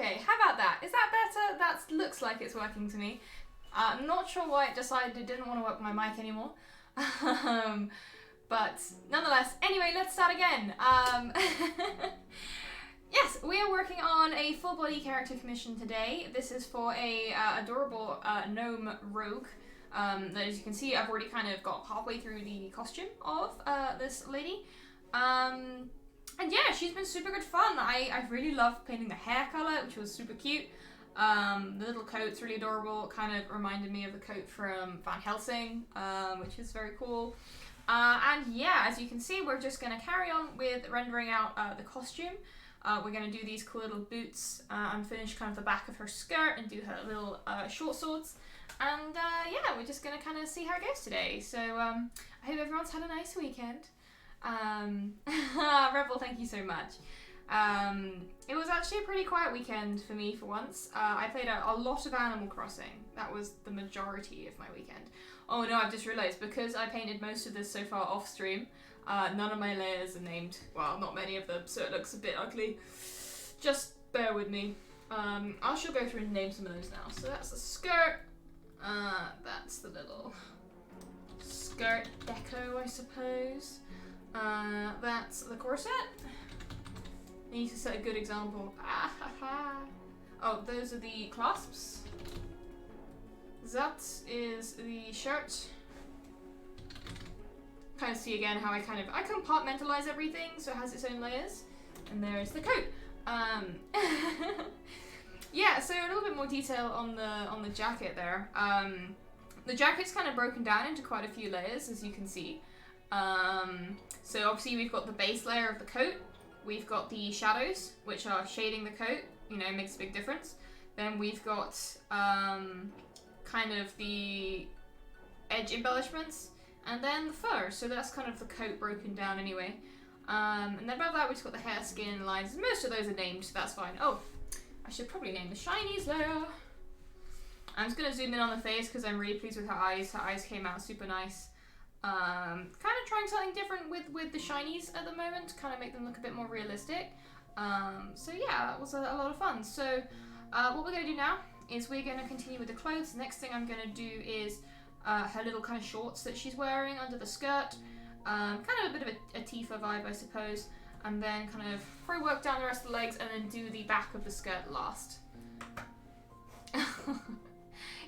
Okay, how about that? Is that better? That looks like it's working to me. I'm not sure why it decided it didn't want to work my mic anymore. But nonetheless, anyway, let's start again. Yes, we are working on a full body character commission today. This is for a adorable Gnome Rogue. That, as you can see, I've already kind of got halfway through the costume of this lady. And yeah, she's been super good fun. I really loved painting the hair color, which was super cute. The little coat's really adorable. Kind of reminded me of the coat from Van Helsing, which is very cool. And yeah, as you can see, we're just going to carry on with rendering out the costume. We're going to do these cool little boots and finish kind of the back of her skirt and do her little short swords. And yeah, we're just going to kind of see how it goes today. So I hope everyone's had a nice weekend. Rebel, thank you so much. It was actually a pretty quiet weekend for me for once. I played a lot of Animal Crossing. That was the majority of my weekend. Oh no, I've just realised, because I painted most of this so far off stream, none of my layers are named. Well, not many of them, so it looks a bit ugly. Just bear with me. I shall go through and name some of those now. So that's the skirt. That's the little skirt deco, I suppose. That's the corset. I need to set a good example. Oh, those are the clasps. That is the shirt. Kind of see again how I compartmentalize everything so it has its own layers. And there's the coat. Yeah, so a little bit more detail on the jacket there. The jacket's kind of broken down into quite a few layers, as you can see. So obviously we've got the base layer of the coat. We've got the shadows, which are shading the coat. You know, makes a big difference. Then we've got kind of the edge embellishments, and then the fur. So that's kind of the coat broken down anyway. And then above that we've just got the hair, skin, lines. Most of those are named, so that's fine. Oh, I should probably name the shinies layer. I'm just gonna zoom in on the face because I'm really pleased with her eyes. Her eyes came out super nice. Kind of trying something different with the shinies at the moment to kind of make them look a bit more realistic. So yeah, that was a lot of fun. So what we're going to do now is we're going to continue with the clothes. The next thing I'm going to do is her little kind of shorts that she's wearing under the skirt. Kind of a bit of a Tifa vibe, I suppose. And then kind of probably work down the rest of the legs and then do the back of the skirt last.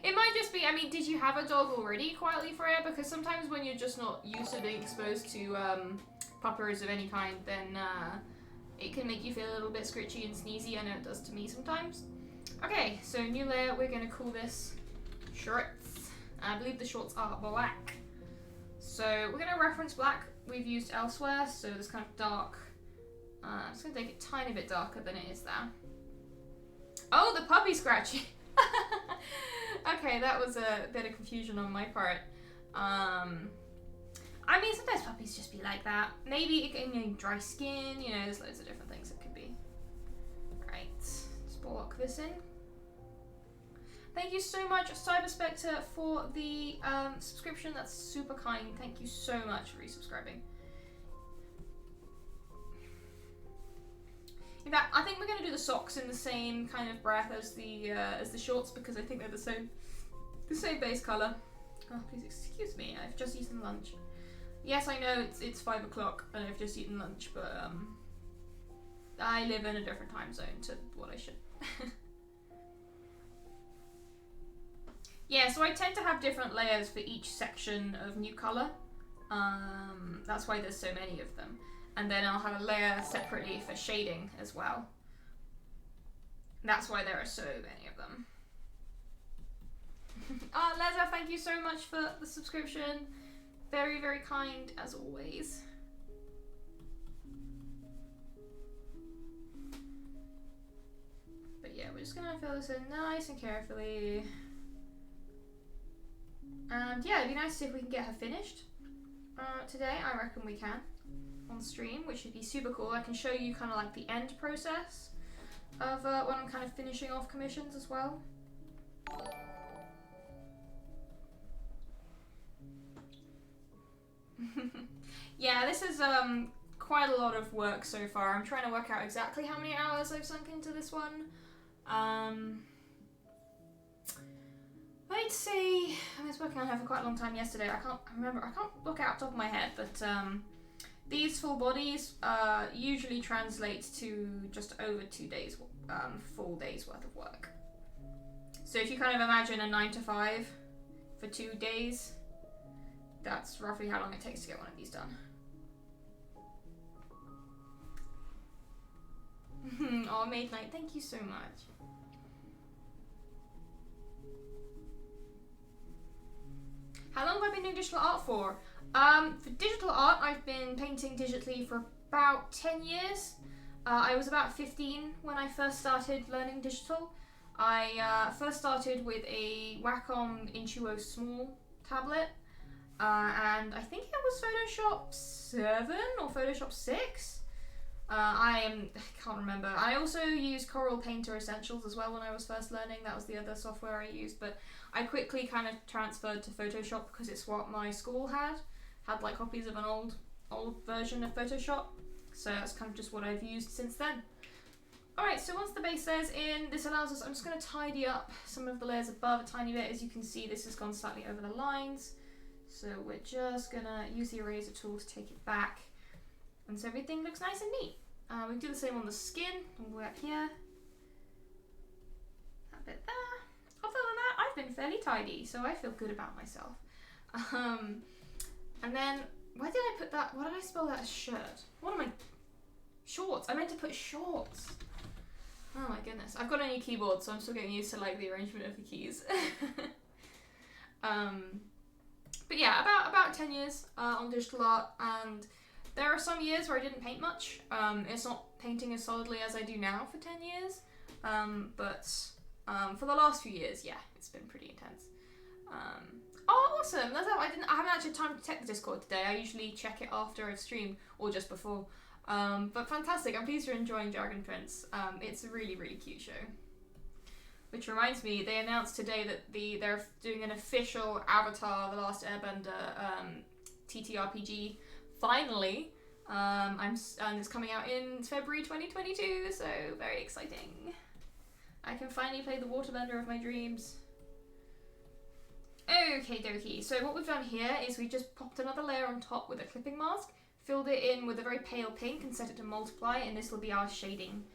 It might just be, I mean, did you have a dog already, quietly Freya? Because sometimes when you're just not used to being exposed to puppers of any kind, then it can make you feel a little bit scritchy and sneezy. I know it does to me sometimes. Okay, so new layer, we're going to call this shorts. I believe the shorts are black. So we're going to reference black we've used elsewhere, so this kind of dark. I'm just going to make it a tiny bit darker than it is there. Oh, the puppy scratching! Okay, that was a bit of confusion on my part. I mean, sometimes puppies just be like that. Maybe it can be dry skin, you know, there's loads of different things it could be. Right, let's block this in. Thank you so much, Cyber Spectre, for the subscription. That's super kind. Thank you so much for resubscribing. In fact, I think we're going to do the socks in the same kind of breath as the shorts, because I think they're the same base colour. Oh, please excuse me, I've just eaten lunch. Yes, I know it's 5 o'clock and I've just eaten lunch, but I live in a different time zone to what I should. Yeah, so I tend to have different layers for each section of new colour. That's why there's so many of them. And then I'll have a layer separately for shading as well. That's why there are so many of them. Leza, thank you so much for the subscription. Very, very kind as always. But yeah, we're just gonna fill this in nice and carefully. And yeah, it'd be nice if we can get her finished today. I reckon we can on stream, which would be super cool. I can show you kind of like the end process of when I'm kind of finishing off commissions as well. Yeah, this is quite a lot of work so far. I'm trying to work out exactly how many hours I've sunk into this one. I'd say I was working on her for quite a long time yesterday. I can't look it out the top of my head, but these full bodies usually translate to just over 2 days, full days worth of work. So if you kind of imagine a 9 to 5 for 2 days, that's roughly how long it takes to get one of these done. Oh, Maid Knight, thank you so much. How long have I been doing digital art for? For digital art, I've been painting digitally for about 10 years. I was about 15 when I first started learning digital. I first started with a Wacom Intuos Small tablet, and I think it was Photoshop 7 or Photoshop 6. I can't remember. I also used Coral Painter Essentials as well when I was first learning. That was the other software I used, but I quickly kind of transferred to Photoshop because it's what my school had like copies of an old version of Photoshop. So that's kind of just what I've used since then. Alright, so once the base layer's in, this allows us, I'm just going to tidy up some of the layers above a tiny bit. As you can see, this has gone slightly over the lines. So we're just going to use the eraser tool to take it back. And so everything looks nice and neat. We do the same on the skin, all the way up here. That bit there. Other than that, I've been fairly tidy, so I feel good about myself. And then, where did I put that? Why did I spell that as shirt? What am I? Shorts. I meant to put shorts. Oh my goodness. I've got a new keyboard, so I'm still getting used to like the arrangement of the keys. But yeah, about 10 years on digital art, and there are some years where I didn't paint much. It's not painting as solidly as I do now for 10 years, but for the last few years, yeah, it's been pretty intense. Oh, awesome! I haven't actually had time to check the Discord today. I usually check it after I've streamed or just before. But fantastic! I'm pleased you're enjoying Dragon Prince. It's a really, really cute show. Which reminds me, they announced today that they're doing an official Avatar: The Last Airbender TTRPG. Finally, and it's coming out in February 2022. So very exciting! I can finally play the waterbender of my dreams. Okay dokie, so what we've done here is we just popped another layer on top with a clipping mask, filled it in with a very pale pink and set it to multiply, and this will be our shading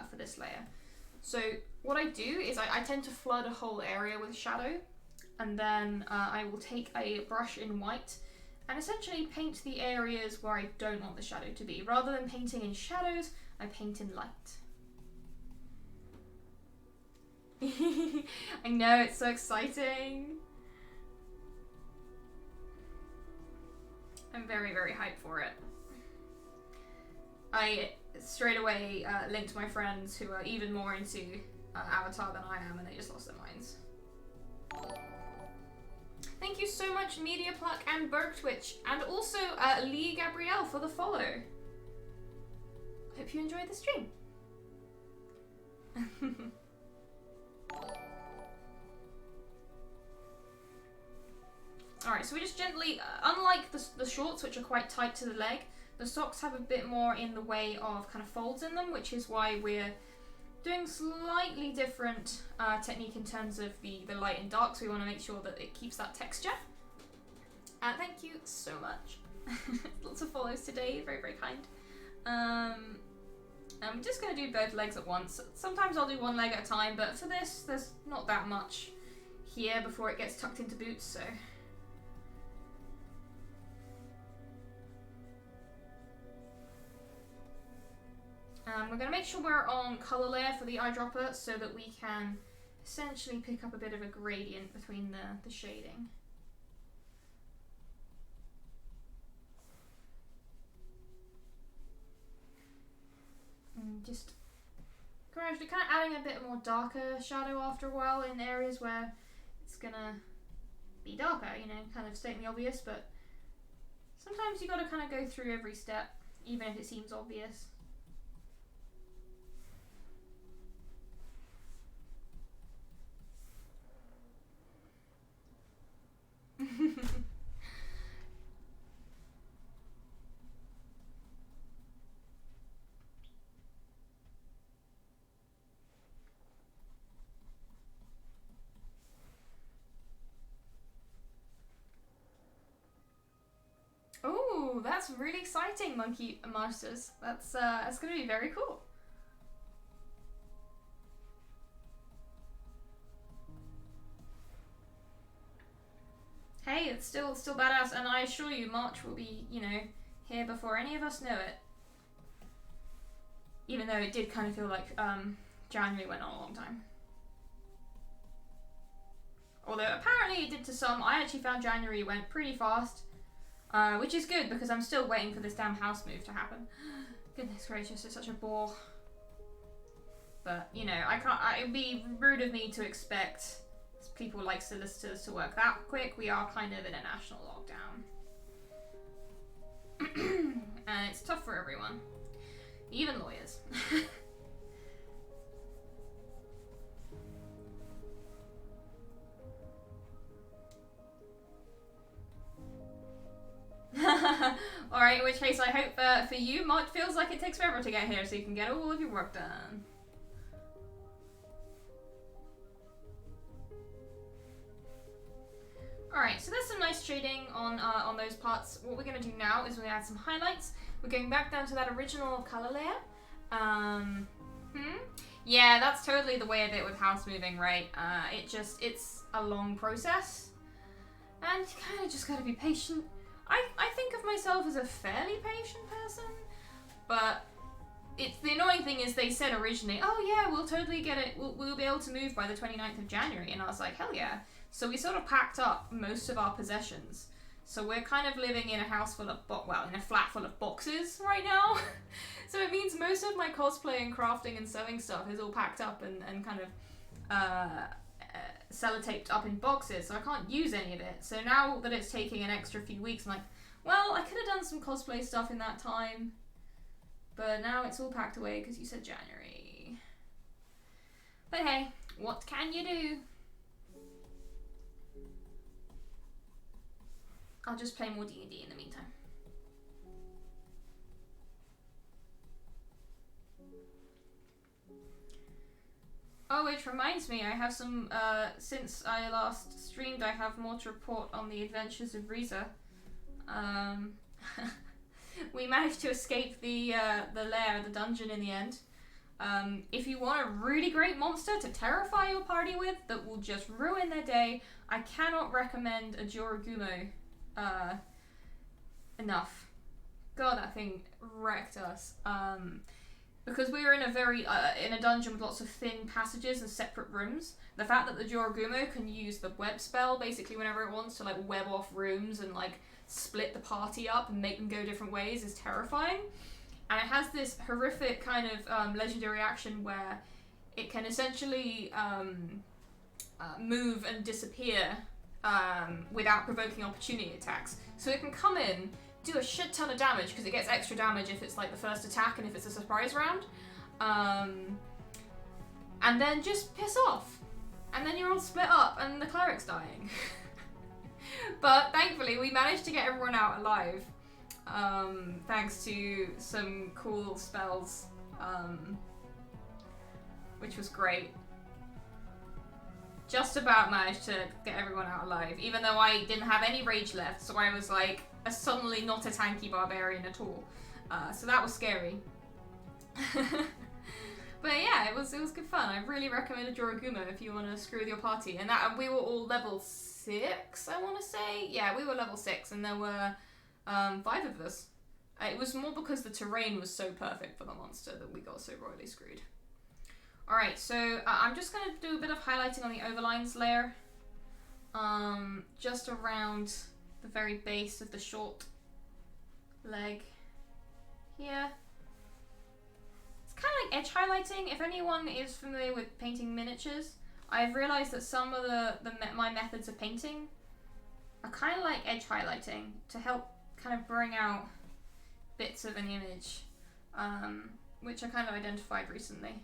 for this layer. So what I do is I tend to flood a whole area with shadow, and then I will take a brush in white and essentially paint the areas where I don't want the shadow to be. Rather than painting in shadows, I paint in light. I know, it's so exciting. I'm very, very hyped for it. I straight away linked my friends who are even more into Avatar than I am, and they just lost their minds. Thank you so much, Media Pluck and Bergtwitch, and also Lee Gabrielle for the follow. Hope you enjoyed the stream. Alright, so we just gently, unlike the shorts, which are quite tight to the leg, the socks have a bit more in the way of kind of folds in them, which is why we're doing slightly different technique in terms of the light and dark, so we want to make sure that it keeps that texture. Thank you so much. Lots of follows today, very, very kind. I'm just going to do both legs at once. Sometimes I'll do one leg at a time, but for this, there's not that much here before it gets tucked into boots, so... we're going to make sure we're on colour layer for the eyedropper so that we can essentially pick up a bit of a gradient between the shading. And just gradually kind of adding a bit more darker shadow after a while in areas where it's going to be darker, you know, kind of stating the obvious, but sometimes you got to kind of go through every step, even if it seems obvious. Ooh, that's really exciting, Monkey Masters. That's gonna be very cool. Hey, it's still badass, and I assure you, March will be, you know, here before any of us know it. Even though it did kind of feel like January went on a long time. Although apparently it did to some. I actually found January went pretty fast, which is good because I'm still waiting for this damn house move to happen. Goodness gracious, it's such a bore. But you know, it'd be rude of me to expect people like solicitors to work that quick. We are kind of in a national lockdown, and it's tough for everyone, even lawyers. Alright, in which case I hope for you, March feels like it takes forever to get here so you can get all of your work done. Alright, so there's some nice shading on those parts. What we're going to do now is we're going to add some highlights. We're going back down to that original colour layer. Yeah, that's totally the way of it with house moving, right? It's a long process. And you kind of just got to be patient. I think of myself as a fairly patient person, but the annoying thing is they said originally, oh yeah, we'll totally get it, we'll be able to move by the 29th of January, and I was like, hell yeah. So we sort of packed up most of our possessions. So we're kind of living in a house full of, in a flat full of boxes right now. So it means most of my cosplay and crafting and sewing stuff is all packed up and kind of sellotaped up in boxes, so I can't use any of it. So now that it's taking an extra few weeks, I'm like, well, I could have done some cosplay stuff in that time, but now it's all packed away because you said January. But hey, what can you do? I'll just play more D&D in the meantime. Oh, which reminds me, I have some, since I last streamed, I have more to report on the adventures of Riza. We managed to escape the lair, the dungeon in the end. If you want a really great monster to terrify your party with that will just ruin their day, I cannot recommend a Jorogumo enough. God, that thing wrecked us. Because we were in a in a dungeon with lots of thin passages and separate rooms, the fact that the Jorogumo can use the web spell basically whenever it wants to like web off rooms and like split the party up and make them go different ways is terrifying. And it has this horrific kind of legendary action where it can essentially move and disappear without provoking opportunity attacks. So it can come in, do a shit ton of damage because it gets extra damage if it's like the first attack and if it's a surprise round, and then just piss off, and then you're all split up and the cleric's dying. But thankfully we managed to get everyone out alive, thanks to some cool spells, which was great. Just about managed to get everyone out alive, even though I didn't have any rage left, so I was like suddenly not a tanky barbarian at all. So that was scary. But yeah, it was good fun. I really recommend a Jorogumo if you want to screw with your party. And we were all level 6, I want to say. Yeah, we were level 6, and there were 5 of us. It was more because the terrain was so perfect for the monster that we got so royally screwed. Alright, so I'm just going to do a bit of highlighting on the overlines layer. Just around the very base of the short leg here. It's kind of like edge highlighting. If anyone is familiar with painting miniatures, I've realized that some of my methods of painting are kind of like edge highlighting to help kind of bring out bits of an image, which I kind of identified recently.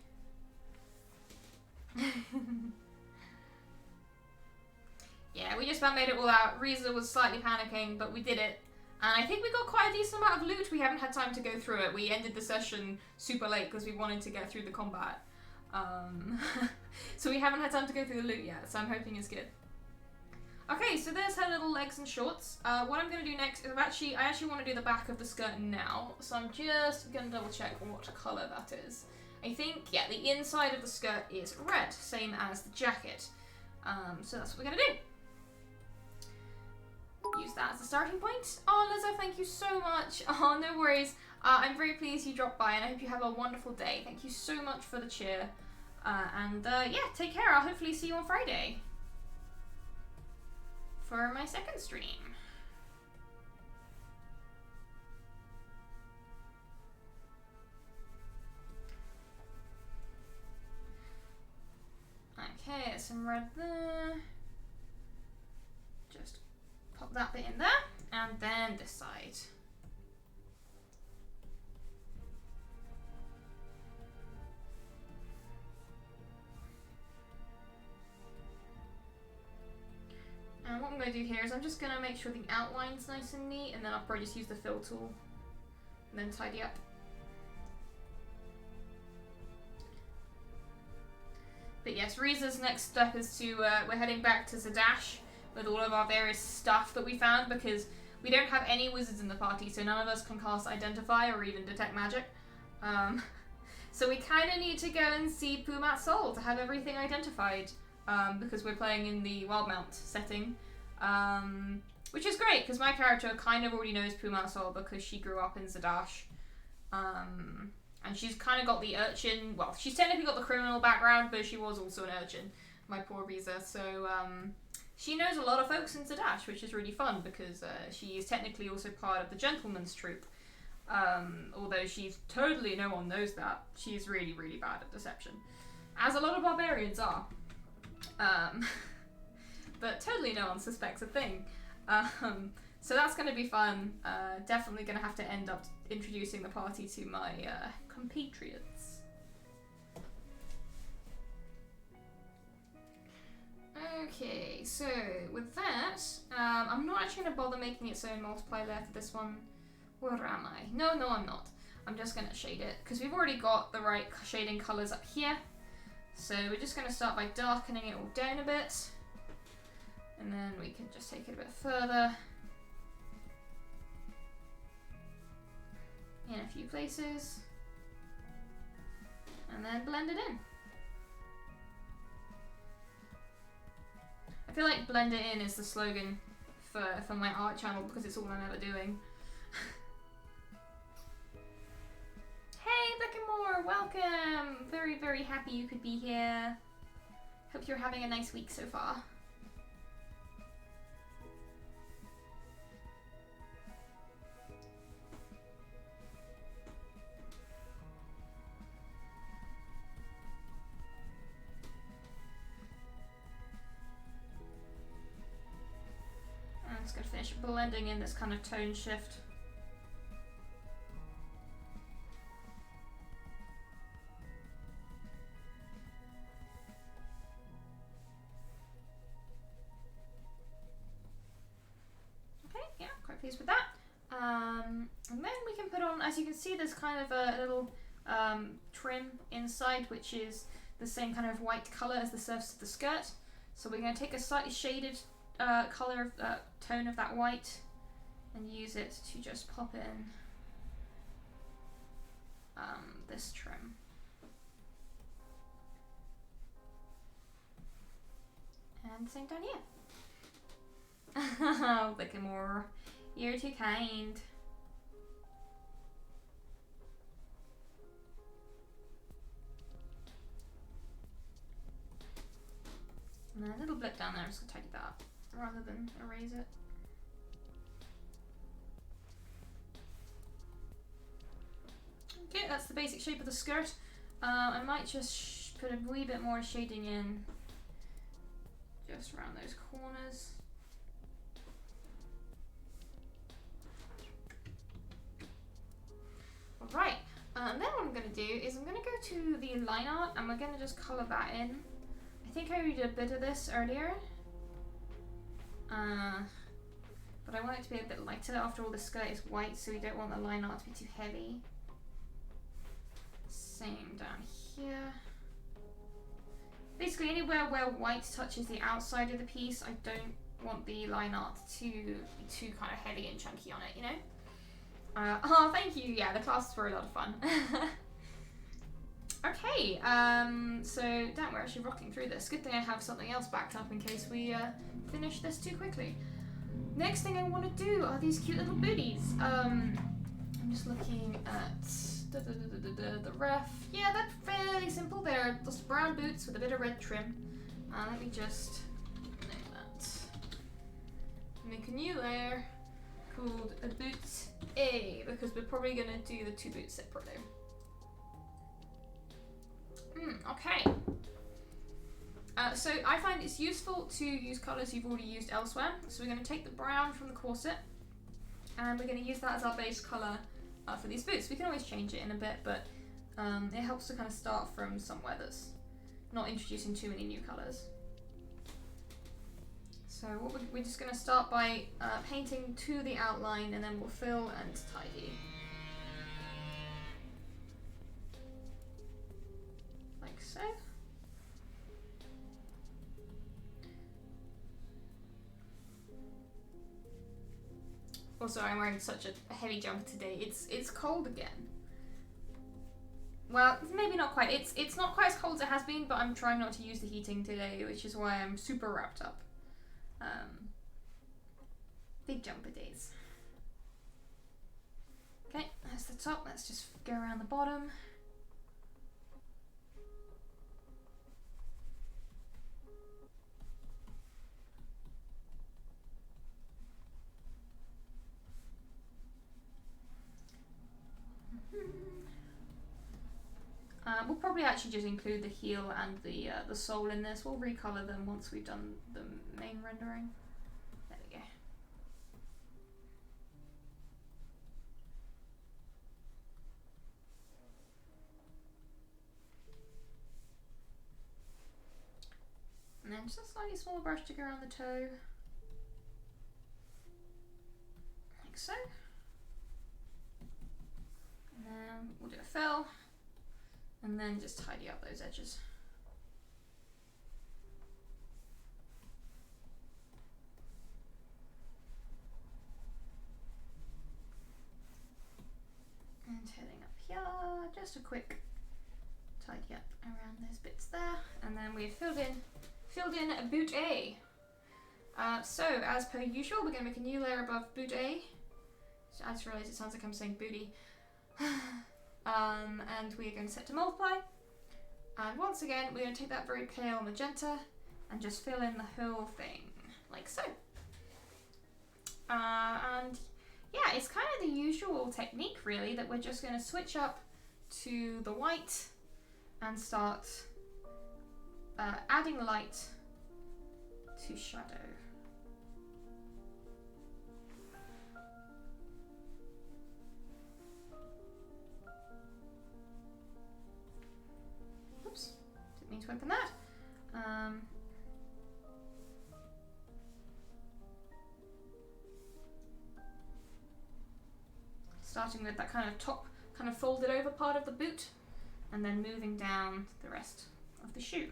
Yeah, we just about made it all out. Riza was slightly panicking, but we did it. And I think we got quite a decent amount of loot. We haven't had time to go through it. We ended the session super late because we wanted to get through the combat. So we haven't had time to go through the loot yet, so I'm hoping it's good. Okay, so there's her little legs and shorts. What I'm going to do next is I actually want to do the back of the skirt now, so I'm just going to double check what colour that is. I think, yeah, the inside of the skirt is red, same as the jacket. So that's what we're going to do. Use that as a starting point. Oh, Lizzo, thank you so much. Oh, no worries. I'm very pleased you dropped by, and I hope you have a wonderful day. Thank you so much for the cheer. Yeah, take care. I'll hopefully see you on Friday for my second stream. Okay, some red there. Just pop that bit in there, and then this side. And what I'm going to do here is I'm just going to make sure the outline's nice and neat, and then I'll probably just use the fill tool and then tidy up. But yes, Riza's next step is to, we're heading back to Zadash with all of our various stuff that we found, because we don't have any wizards in the party, so none of us can cast Identify or even Detect Magic. So we kind of need to go and see Pumat Sol to have everything identified. Because we're playing in the Wildmount setting, which is great because my character kind of already knows Pumat Sol because she grew up in Zadash, and she's kind of got the urchin. Well, she's technically got the criminal background, but she was also an urchin. My poor Riza. So she knows a lot of folks in Zadash, which is really fun because she is technically also part of the Gentleman's Troop. Although no one knows that. She's really, really bad at deception, as a lot of barbarians are. But totally no one suspects a thing. So that's going to be fun. Definitely going to have to end up introducing the party to my compatriots. Okay, so with that, I'm not actually going to bother making its own multiply layer for this one. Where am I? No, I'm not. I'm just going to shade it, because we've already got the right shading colours up here. So we're just going to start by darkening it all down a bit, and then we can just take it a bit further in a few places, and then blend it in. I feel like blend it in is the slogan for my art channel because it's all I'm ever doing. Hey, Beckamore, welcome! Very, very happy you could be here. Hope you're having a nice week so far. I'm just going to finish blending in this kind of tone shift. Pleased with that. And then we can put on, as you can see, there's kind of a little trim inside, which is the same kind of white colour as the surface of the skirt. So we're going to take a slightly shaded colour, tone of that white, and use it to just pop in this trim. And same down here. Oh, look at more. You're too kind. And then a little blip down there, I'm just going to tidy that up rather than erase it. Okay, that's the basic shape of the skirt. I might just put a wee bit more shading in just around those corners. Right, and then what I'm going to do is I'm going to go to the line art and we're going to just colour that in. I think I already did a bit of this earlier, but I want it to be a bit lighter. After all, the skirt is white, so we don't want the line art to be too heavy. Same down here. Basically, anywhere where white touches the outside of the piece, I don't want the line art to be too kind of heavy and chunky on it, you know? Oh, thank you. Yeah, the classes were a lot of fun. Okay, so damn, we're actually rocking through this. Good thing I have something else backed up in case we finish this too quickly. Next thing I want to do are these cute little booties. I'm just looking at the ref. Yeah, they're fairly simple. They're just brown boots with a bit of red trim. Let me just name that. Make a new layer called a boot A, because we're probably going to do the two boots separately. Okay. So I find it's useful to use colours you've already used elsewhere. So we're going to take the brown from the corset and we're going to use that as our base colour for these boots. We can always change it in a bit, but it helps to kind of start from somewhere that's not introducing too many new colours. So what we're just going to start by painting to the outline, and then we'll fill and tidy. Like so. Also, I'm wearing such a heavy jumper today. It's cold again. Well, maybe not quite. It's not quite as cold as it has been, but I'm trying not to use the heating today, which is why I'm super wrapped up. Big jumper days. Okay, that's the top. Let's just go around the bottom. We'll probably actually just include the heel and the sole in this. We'll recolor them once we've done the main rendering. There we go. And then just a slightly smaller brush to go around the toe. Like so. And then we'll do a fill. And then just tidy up those edges. And heading up here, just a quick tidy up around those bits there. And then we've filled in a boot A. So as per usual, we're going to make a new layer above boot A. So I just realised it sounds like I'm saying booty. And we're going to set to multiply, and once again we're going to take that very pale magenta and just fill in the whole thing like so. And yeah, it's kind of the usual technique really, that we're just going to switch up to the white and start adding light to shadow. Didn't mean to open that. Starting with that kind of top, kind of folded over part of the boot, and then moving down the rest of the shoe.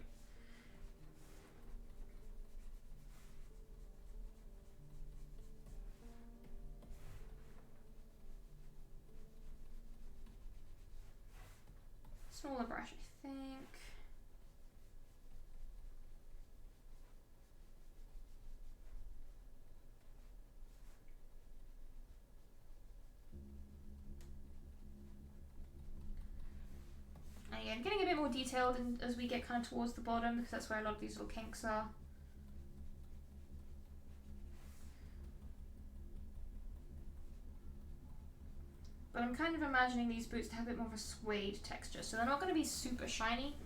Smaller brush, I think. I'm getting a bit more detailed as we get kind of towards the bottom, because that's where a lot of these little kinks are. But I'm kind of imagining these boots to have a bit more of a suede texture, so they're not going to be super shiny.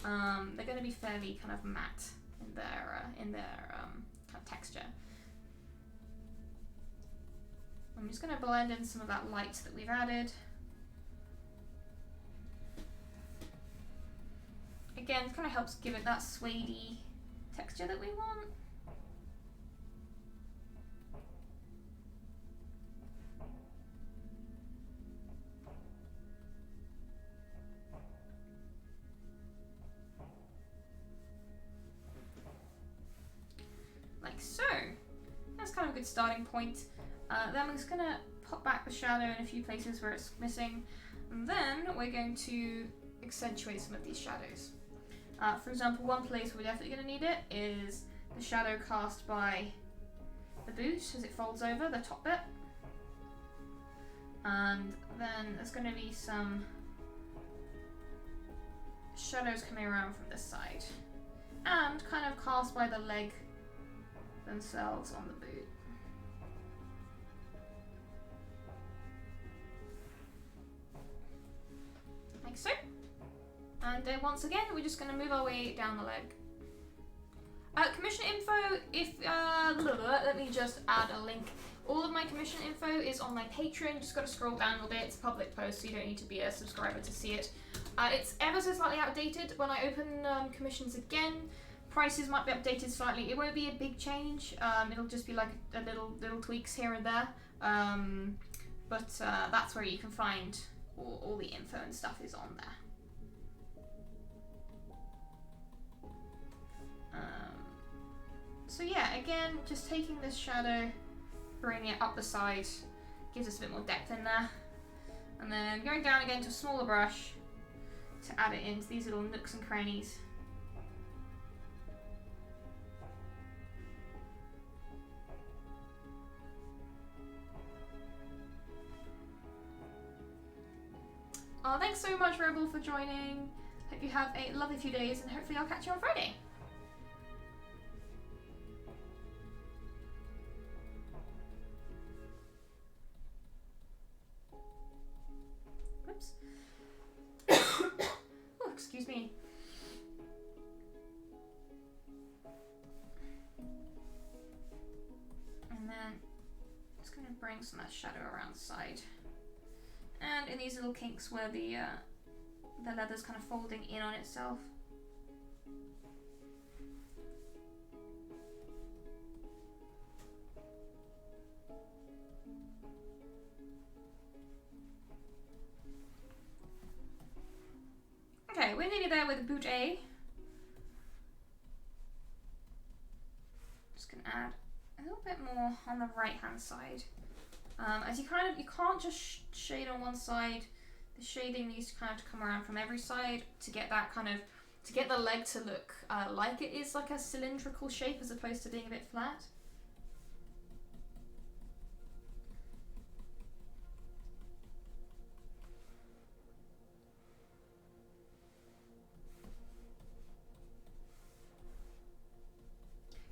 They're going to be fairly kind of matte in their kind of texture. I'm just going to blend in some of that light that we've added. Again, it kind of helps give it that suede-y texture that we want. Like so. good starting point. Then we're just going to pop back the shadow in a few places where it's missing. And then we're going to accentuate some of these shadows. For example, one place we're definitely going to need it is the shadow cast by the boot as it folds over the top bit. And then there's going to be some shadows coming around from this side. And kind of cast by the leg themselves on the boot. Like so. And then once again, we're just going to move our way down the leg. Commission info, let me just add a link. All of my commission info is on my Patreon. Just got to scroll down a little bit. It's a public post, so you don't need to be a subscriber to see it. It's ever so slightly outdated. When I open commissions again, prices might be updated slightly. It won't be a big change. It'll just be like a little tweaks here and there. But that's where you can find all the info and stuff is on there. So yeah, again, just taking this shadow, bringing it up the side, gives us a bit more depth in there. And then going down again to a smaller brush to add it into these little nooks and crannies. Thanks so much, Rebel, for joining. Hope you have a lovely few days, and hopefully I'll catch you on Friday. Whoops. Oh, excuse me. And then just going to bring some of that shadow around the side. And in these little kinks where the leather's kind of folding in on itself. Okay, we're nearly there with boot A. Just gonna add a little bit more on the right hand side. As you can't just shade on one side. The shading needs to kind of come around from every side to get that to get the leg to look like it is like a cylindrical shape as opposed to being a bit flat.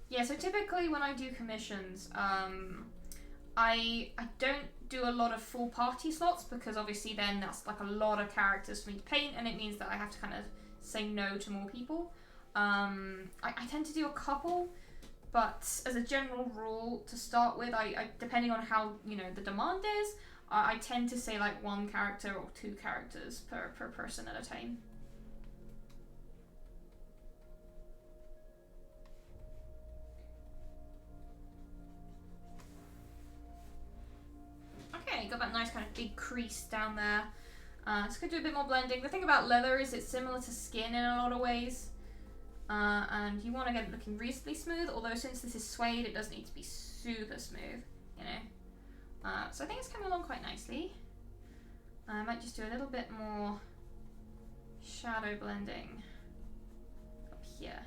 Yeah, so typically when I do commissions, I don't do a lot of full party slots because obviously then that's like a lot of characters for me to paint, and it means that I have to kind of say no to more people. I tend to do a couple, but as a general rule to start with, I depending on how the demand is, I tend to say like one character or two characters per person at a time. Okay, got that nice kind of big crease down there. Just gonna do a bit more blending. The thing about leather is it's similar to skin in a lot of ways. And you want to get it looking reasonably smooth, although since this is suede, it doesn't need to be super smooth, So I think it's coming along quite nicely. I might just do a little bit more shadow blending up here.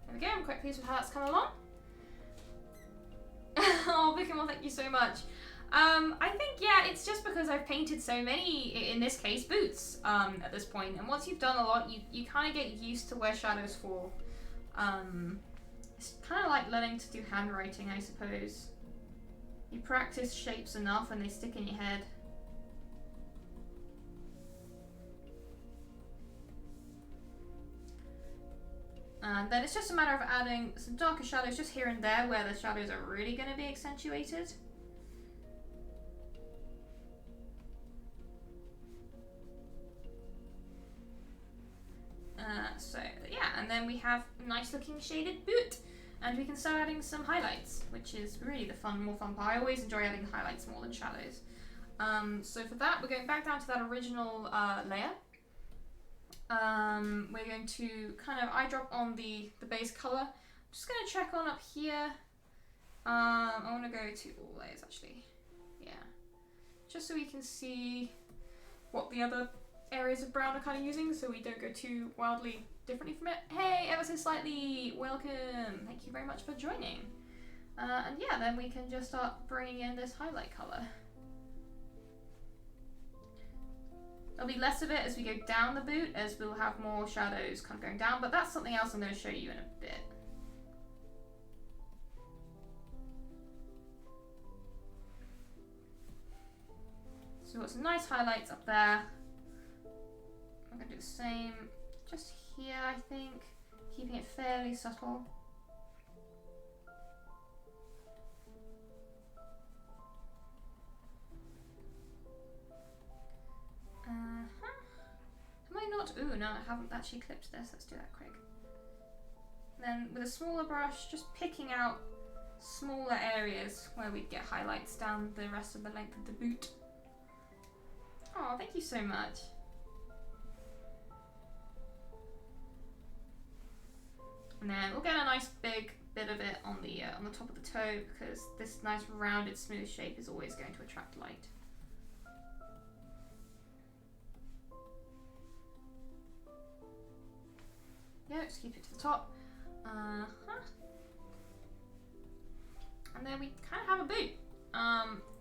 There we go, I'm quite pleased with how that's come along. Oh, Pokemon, thank you so much. I think, yeah, it's just because I've painted so many, in this case, boots, at this point. And once you've done a lot, you kind of get used to where shadows fall. It's kind of like learning to do handwriting, I suppose. You practice shapes enough and they stick in your head. And then it's just a matter of adding some darker shadows just here and there where the shadows are really going to be accentuated. So yeah, and then we have a nice looking shaded boot, and we can start adding some highlights, which is really the more fun part. I always enjoy adding highlights more than shadows. So for that, we're going back down to that original layer, we're going to kind of eyedrop on the base color. I'm just going to check on up here. I want to go to all layers actually. Yeah. Just so we can see what the other areas of brown are kind of using, so we don't go too wildly differently from it. Hey, ever so slightly, welcome. Thank you very much for joining. And yeah, then we can just start bringing in this highlight color. There'll be less of it as we go down the boot, as we'll have more shadows kind of going down, but that's something else I'm going to show you in a bit. So we've got some nice highlights up there. I'm going to do the same just here, I think, keeping it fairly subtle. Am I not? Ooh, no, I haven't actually clipped this. Let's do that quick. Then with a smaller brush, just picking out smaller areas where we get highlights down the rest of the length of the boot. Oh, thank you so much. And then we'll get a nice big bit of it on the top of the toe, because this nice rounded smooth shape is always going to attract light. Yeah, just keep it to the top. And then we kind of have a boot.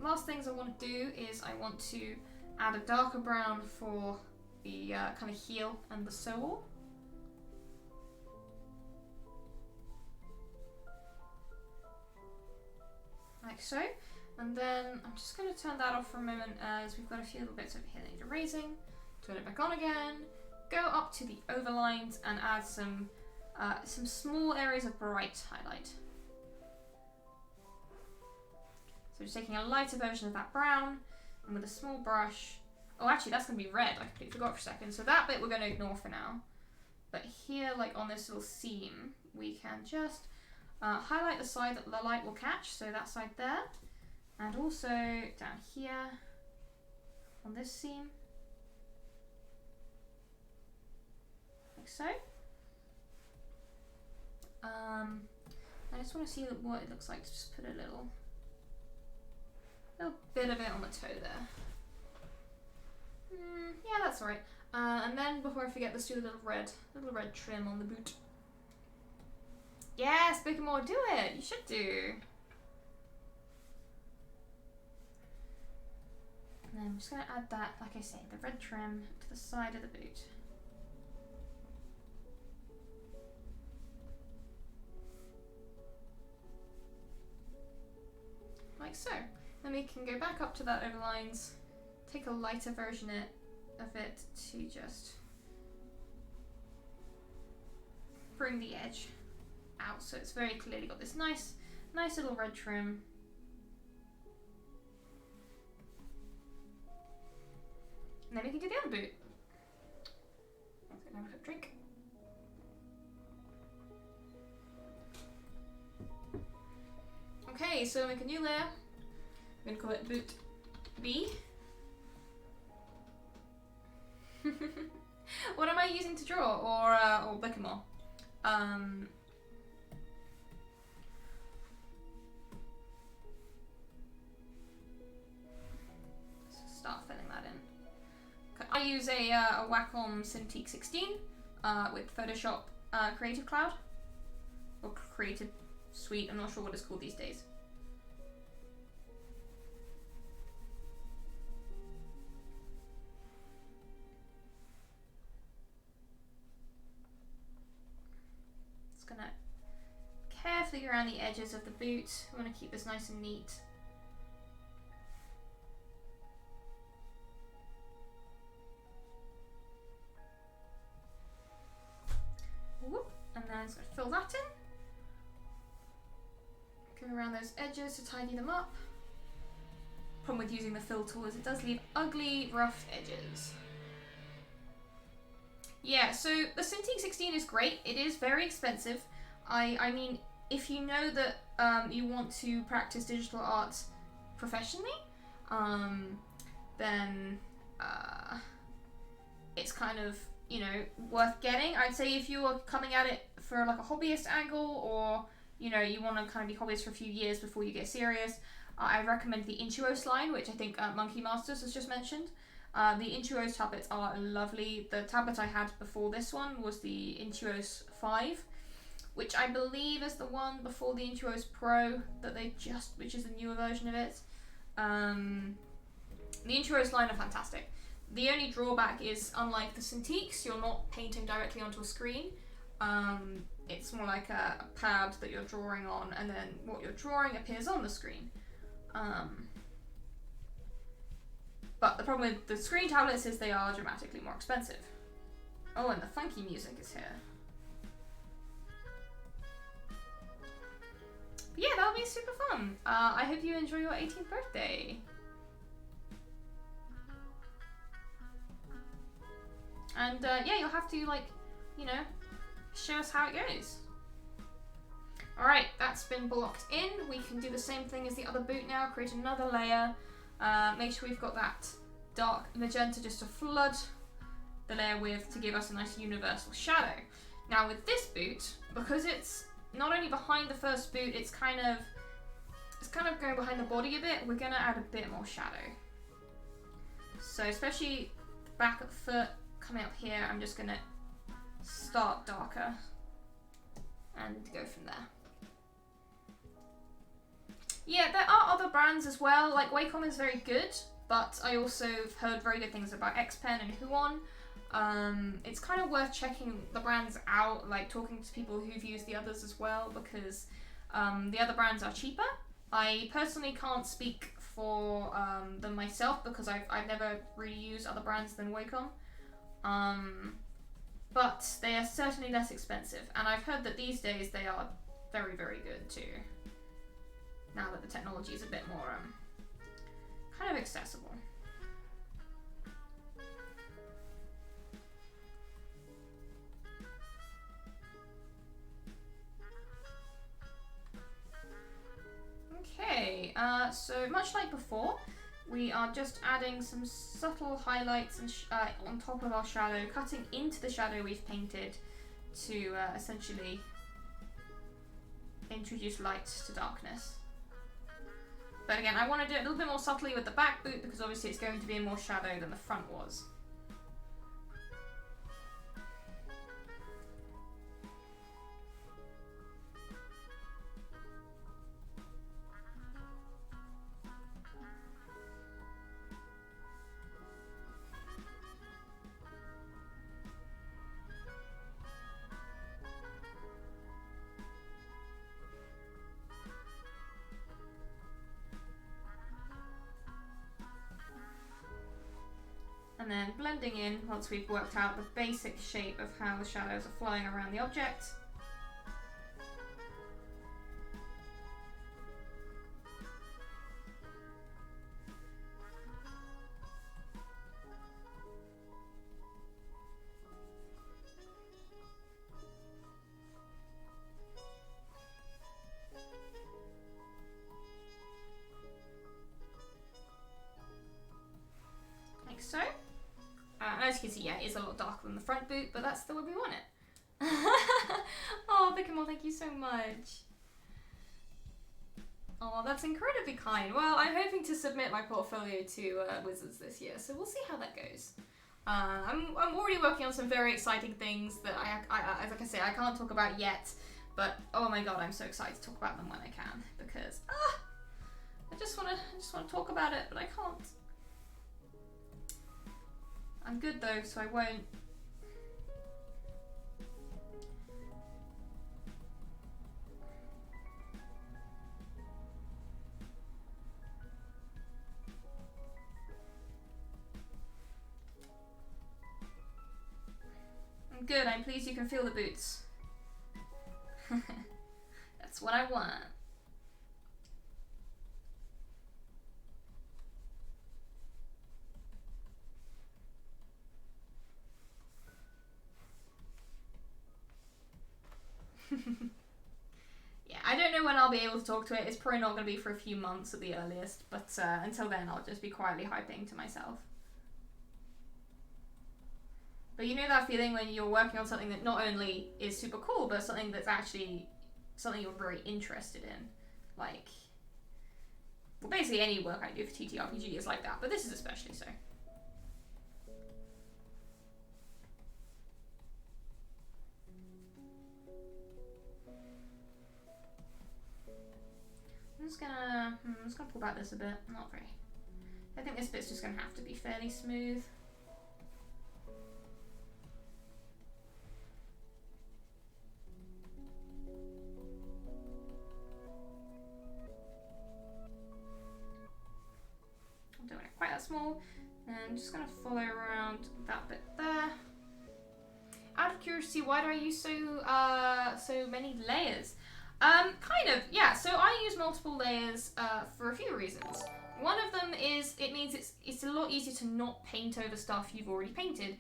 Last things I want to do is I want to add a darker brown for the kind of heel and the sole. Like so. And then I'm just going to turn that off for a moment, as we've got a few little bits over here that need erasing. Turn it back on again. Go up to the overlines and add some small areas of bright highlight. So just taking a lighter version of that brown, and with a small brush. Oh, actually, that's going to be red. I completely forgot for a second. So that bit we're going to ignore for now. But here, like on this little seam, we can just highlight the side that the light will catch. So that side there. And also down here on this seam. Like so. I just want to see what it looks like to just put a little bit of it on the toe there. Yeah, that's alright. And then before I forget, let's do a little red trim on the boot. Yes, Big More, do it. You should do. And then I'm just going to add that, like I say, the red trim to the side of the boot. Like so. Then we can go back up to that overlines, take a lighter version of it to just bring the edge out, so it's very clearly got this nice little red trim. And then we can do the other boot. Let's get another drink. Okay, so make a new layer. I'm gonna call it boot B. What am I using to draw, or Bickmore? Let's start filling that in. I use a Wacom Cintiq 16 with Photoshop Creative Cloud or Creative Suite. I'm not sure what it's called these days. Gonna carefully go around the edges of the boot. I want to keep this nice and neat. Whoop. And then just gonna fill that in. Go around those edges to tidy them up. Problem with using the fill tool is it does leave ugly, rough edges. Yeah, so the Cintiq 16 is great. It is very expensive. I mean, if you know that you want to practice digital arts professionally, then it's kind of you know, worth getting. I'd say if you are coming at it for like a hobbyist angle, or you know, you want to kind of be hobbyist for a few years before you get serious, I recommend the Intuos line, which I think Monkey Masters has just mentioned. The Intuos tablets are lovely. The tablet I had before this one was the Intuos 5, which I believe is the one before the Intuos Pro that which is a newer version of it. The Intuos line are fantastic. The only drawback is, unlike the Cintiqs, you're not painting directly onto a screen. It's more like a pad that you're drawing on, and then what you're drawing appears on the screen. But the problem with the screen tablets is they are dramatically more expensive. Oh, and the funky music is here. But yeah, that'll be super fun. I hope you enjoy your 18th birthday. And yeah, you'll have to, like, you know, show us how it goes. Alright, that's been blocked in. We can do the same thing as the other boot now, create another layer. Make sure we've got that dark magenta just to flood the layer with, to give us a nice universal shadow. Now with this boot, because it's not only behind the first boot, it's kind of going behind the body a bit, we're going to add a bit more shadow. So especially the back of the foot, coming up here, I'm just going to start darker and go from there. Yeah, there are other brands as well. Like, Wacom is very good, but I also have heard very good things about Xpen and Huon. It's kind of worth checking the brands out, like talking to people who've used the others as well, because the other brands are cheaper. I personally can't speak for them myself, because I've never really used other brands than Wacom. But they are certainly less expensive, and I've heard that these days they are very, very good too. Now that the technology is a bit more kind of accessible. Okay, so much like before, we are just adding some subtle highlights and on top of our shadow, cutting into the shadow we've painted to essentially introduce light to darkness. But again, I want to do it a little bit more subtly with the back boot, because obviously it's going to be in more shadow than the front was. And then blending in once we've worked out the basic shape of how the shadows are flowing around the object. Like so. As you can see, yeah, it is a lot darker than the front boot, but that's the way we want it. Oh, Vicamol, thank you so much. Oh, that's incredibly kind. Well, I'm hoping to submit my portfolio to Wizards this year, so we'll see how that goes. I'm already working on some very exciting things that like I say, I can't talk about yet, but oh my god, I'm so excited to talk about them when I can, because I just want to talk about it, but I can't. I'm good though, so I won't. I'm good, I'm pleased you can feel the boots. That's what I want. Yeah, I don't know when I'll be able to talk to it. It's probably not going to be for a few months at the earliest, but until then I'll just be quietly hyping to myself. But you know that feeling when you're working on something that not only is super cool, but something that's actually something you're very interested in. Like, well, basically any work I do for TTRPG is like that, but this is especially so. I'm just gonna pull back this a bit. Not very. I think this bit's just gonna have to be fairly smooth. I'm doing it quite that small, and I'm just gonna follow around that bit there. Out of curiosity, why do I use so many layers? Kind of, yeah. So I use multiple layers for a few reasons. One of them is it means it's a lot easier to not paint over stuff you've already painted,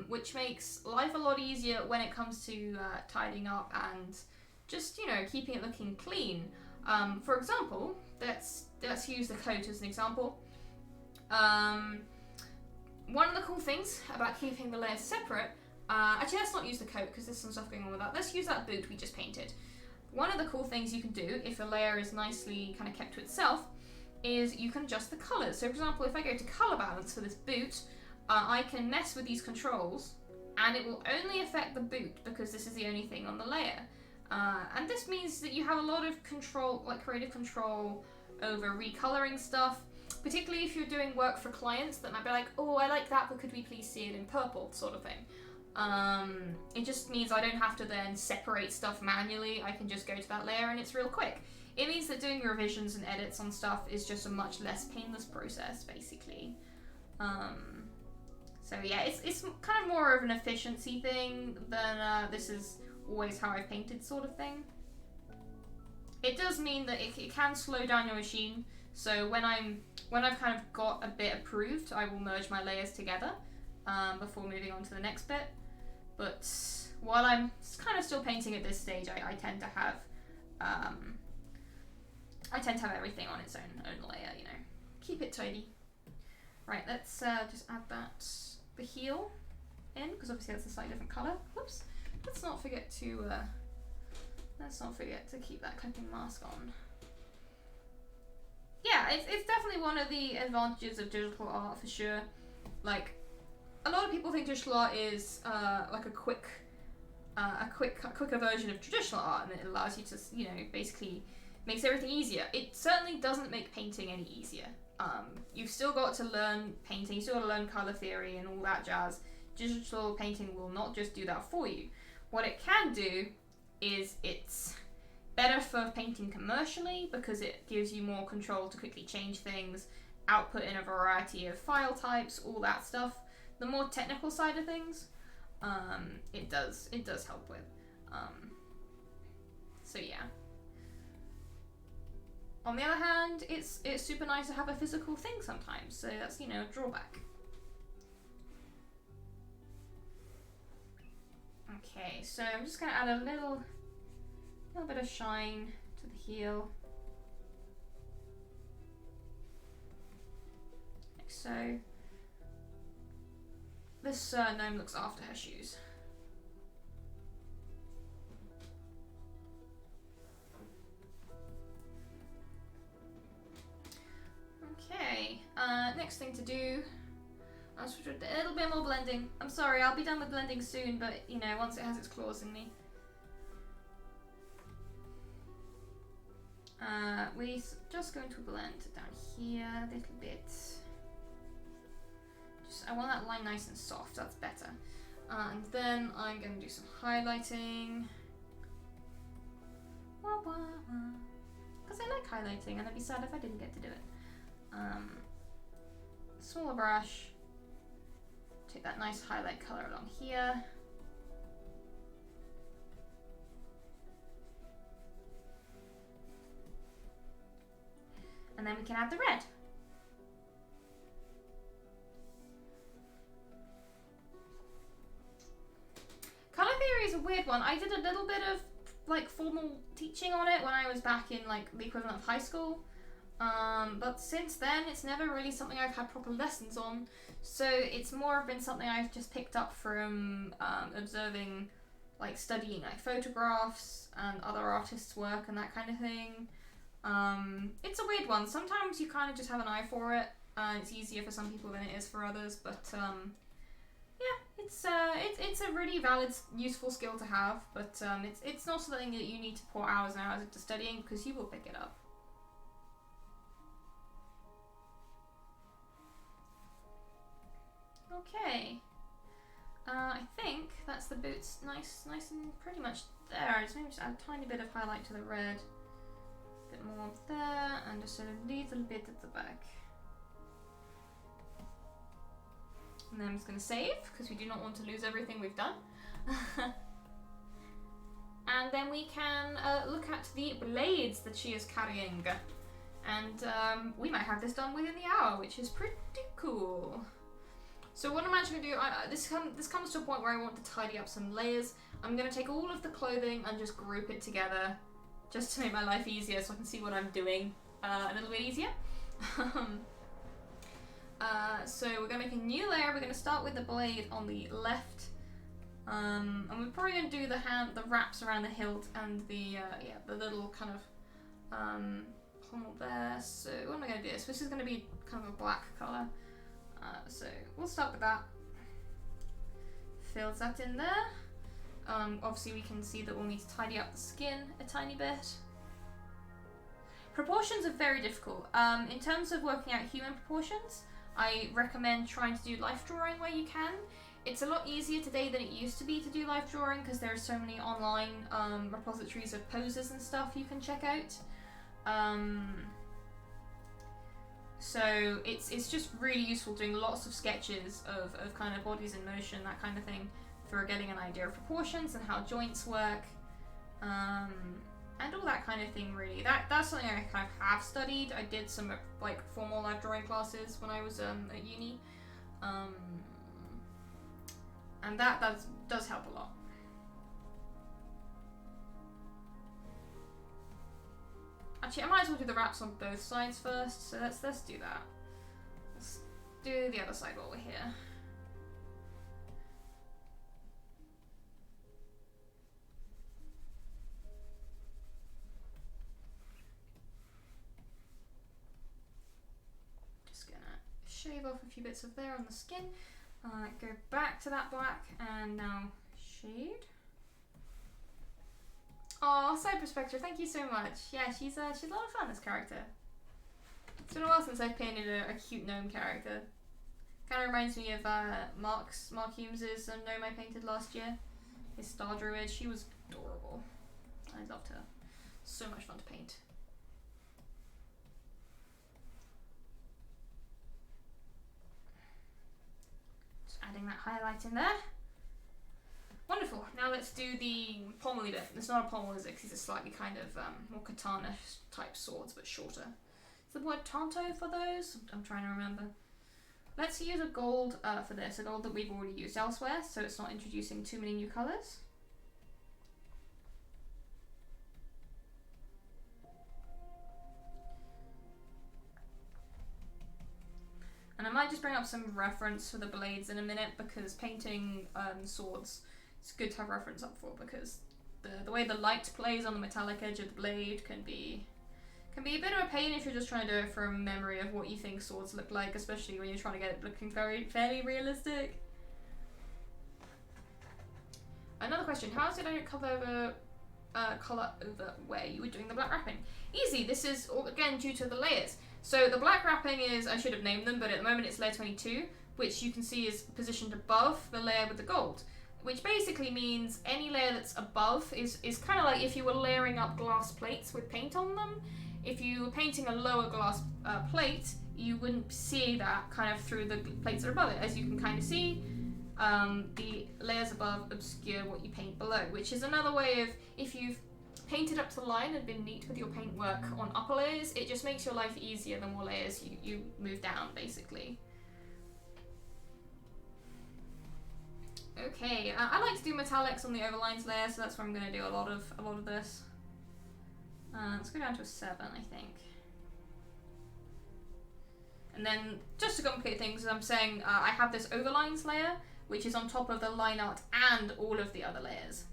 which makes life a lot easier when it comes to tidying up and just, you know, keeping it looking clean. For example, let's use the coat as an example. One of the cool things about keeping the layers separate, actually let's not use the coat because there's some stuff going on with that. Let's use that boot we just painted. One of the cool things you can do if a layer is nicely kind of kept to itself is you can adjust the colors. So for example, if I go to color balance for this boot, I can mess with these controls and it will only affect the boot because this is the only thing on the layer. And this means that you have a lot of control, like creative control over recoloring stuff, particularly if you're doing work for clients that might be like, oh, I like that, but could we please see it in purple, sort of thing. It just means I don't have to then separate stuff manually. I can just go to that layer and it's real quick. It means that doing revisions and edits on stuff is just a much less painless process, basically. So yeah, it's kind of more of an efficiency thing than this is always how I've painted sort of thing. It does mean that it can slow down your machine. So when I've kind of got a bit approved, I will merge my layers together before moving on to the next bit. But while I'm kind of still painting at this stage, I tend to have everything on its own layer, you know. Keep it tidy. Right, let's just add the heel in, because obviously that's a slightly different colour. Whoops. Let's not forget to keep that clipping mask on. Yeah, it's definitely one of the advantages of digital art for sure. Like, a lot of people think digital art is like a quicker version of traditional art, and it allows you to, you know, basically makes everything easier. It certainly doesn't make painting any easier. You've still got to learn painting, you've still got to learn colour theory and all that jazz. Digital painting will not just do that for you. What it can do is it's better for painting commercially because it gives you more control to quickly change things, output in a variety of file types, all that stuff. The more technical side of things, it does help with. So yeah. On the other hand, it's super nice to have a physical thing sometimes, so that's, you know, a drawback. Okay, so I'm just gonna add a little bit of shine to the heel. Like so. This gnome looks after her shoes. Okay, next thing to do, I'll switch a little bit more blending. I'm sorry, I'll be done with blending soon, but you know, once it has its claws in me. We're just going to blend down here a little bit. I want that line nice and soft, that's better. And then I'm going to do some highlighting. Because I like highlighting and I'd be sad if I didn't get to do it. Smaller brush. Take that nice highlight colour along here. And then we can add the red. Color theory is a weird one. I did a little bit of like formal teaching on it when I was back in like the equivalent of high school. But since then, it's never really something I've had proper lessons on. So it's more been something I've just picked up from observing, like studying like photographs and other artists' work and that kind of thing. It's a weird one. Sometimes you kind of just have an eye for it. It's easier for some people than it is for others. But yeah, it's a really valid, useful skill to have. But it's not something that you need to pour hours and hours into studying, because you will pick it up. Okay. I think that's the boots nice and pretty much there. I just maybe just add a tiny bit of highlight to the red. A bit more there, and just a little bit at the back. And then I'm just going to save, because we do not want to lose everything we've done. And then we can look at the blades that she is carrying. And we might have this done within the hour, which is pretty cool. So what I'm actually going to do, this comes to a point where I want to tidy up some layers. I'm going to take all of the clothing and just group it together, just to make my life easier, so I can see what I'm doing a little bit easier. So we're going to make a new layer. We're going to start with the blade on the left. And we're probably going to do the wraps around the hilt and the little kind of pommel there. So what am I going to do? So this is going to be kind of a black colour. So we'll start with that. Fills that in there. Obviously we can see that we'll need to tidy up the skin a tiny bit. Proportions are very difficult. In terms of working out human proportions, I recommend trying to do life drawing where you can. It's a lot easier today than it used to be to do life drawing, because there are so many online repositories of poses and stuff you can check out. So it's just really useful doing lots of sketches of kind of bodies in motion, that kind of thing, for getting an idea of proportions and how joints work, and all that kind of thing, really. That's something I kind of have studied. I did some like formal life drawing classes when I was at uni, and that does help a lot. Actually, I might as well do the wraps on both sides first, so let's do that. Let's do the other side while we're here. Just gonna shave off a few bits of there on the skin. Go back to that black, and now shade. Oh, Cyber Spectre, thank you so much. Yeah, she's a lot of fun, this character. It's been a while since I've painted a cute gnome character. Kind of reminds me of Mark Humes' gnome I painted last year. His Star Druid. She was adorable. I loved her. So much fun to paint. Just adding that highlight in there. Wonderful. Now let's do the pommel bit. It's not a pommel, is it? Because it's a slightly kind of more katana type swords, but shorter. Is the word tanto for those? I'm trying to remember. Let's use a gold for this, a gold that we've already used elsewhere, so it's not introducing too many new colours. And I might just bring up some reference for the blades in a minute, because painting swords, it's good to have reference up for, because the way the light plays on the metallic edge of the blade can be a bit of a pain if you're just trying to do it from memory of what you think swords look like, especially when you're trying to get it looking fairly realistic. Another question: how did I cover colour over where you were doing the black wrapping? Easy. This is again due to the layers. So the black wrapping is, I should have named them, but at the moment it's layer 22, which you can see is positioned above the layer with the gold. Which basically means any layer that's above is kind of like if you were layering up glass plates with paint on them. If you were painting a lower glass plate, you wouldn't see that kind of through the plates that are above it. As you can kind of see, the layers above obscure what you paint below, which is another way of, if you've painted up to the line and been neat with your paint work on upper layers, it just makes your life easier the more layers you move down, basically. Okay, I like to do metallics on the overlines layer, so that's where I'm going to do a lot of this. Let's go down to a 7, I think. And then, just to complicate things, I'm saying I have this overlines layer, which is on top of the line art and all of the other layers.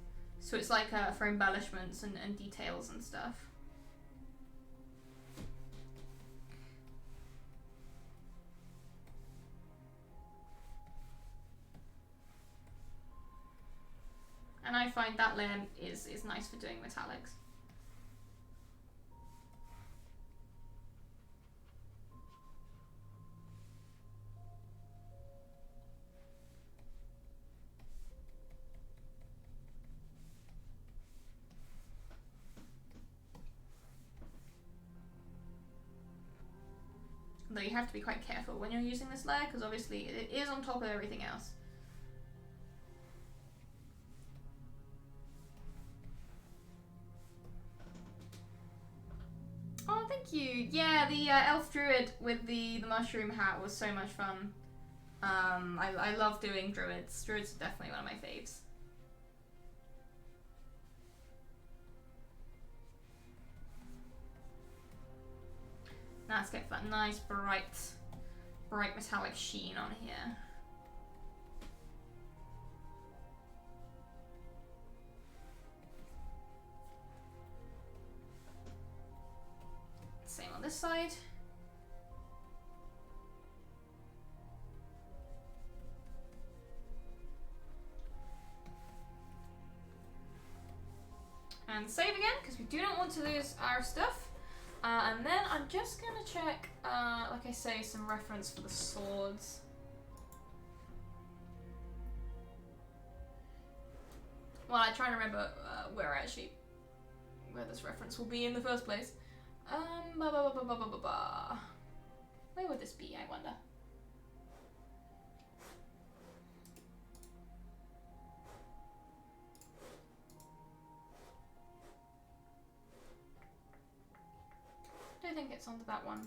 So it's like for embellishments and details and stuff. And I find that layer is nice for doing metallics. Though you have to be quite careful when you're using this layer, because obviously it is on top of everything else. Oh, thank you. Yeah, the elf druid with the mushroom hat was so much fun. I love doing druids. Druids are definitely one of my faves. Now let's get that nice bright metallic sheen on here. Same on this side. And save again, because we do not want to lose our stuff. And then I'm just gonna check, like I say, some reference for the swords. Well, I try to remember where this reference will be in the first place. Where would this be, I wonder? I think it's onto that one.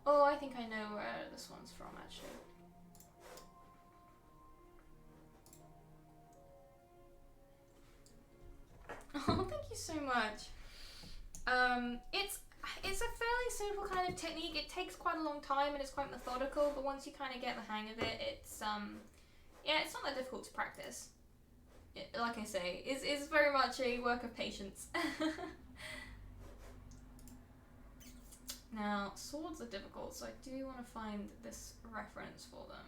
Oh, I think I know where this one's from, actually. Oh, thank you so much. It's a fairly simple kind of technique. It takes quite a long time and it's quite methodical, but once you kind of get the hang of it, it's yeah, it's not that difficult to practice. Like I say, it's very much a work of patience. Now, swords are difficult, so I do want to find this reference for them.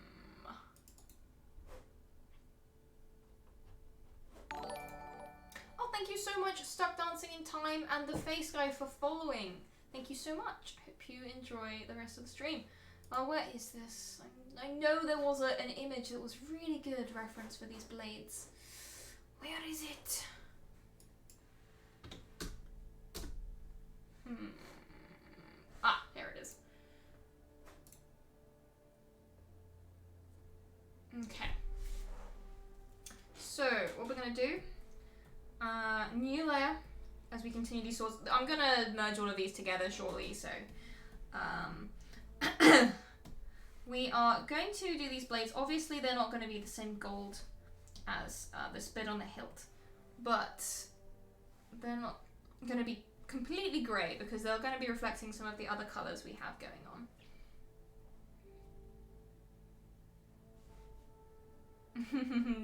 Oh, thank you so much, Stuck Dancing in Time and the Face Guy for following. Thank you so much. I hope you enjoy the rest of the stream. Where is this? I know there was an image that was really good reference for these blades. Where is it? Ah, there it is. Okay. So, what we're going to do, new layer, as we continue these swords. I'm going to merge all of these together shortly, so we are going to do these blades. Obviously, they're not going to be the same gold as this bit on the hilt, but they're not going to be completely grey because they're going to be reflecting some of the other colours we have going on.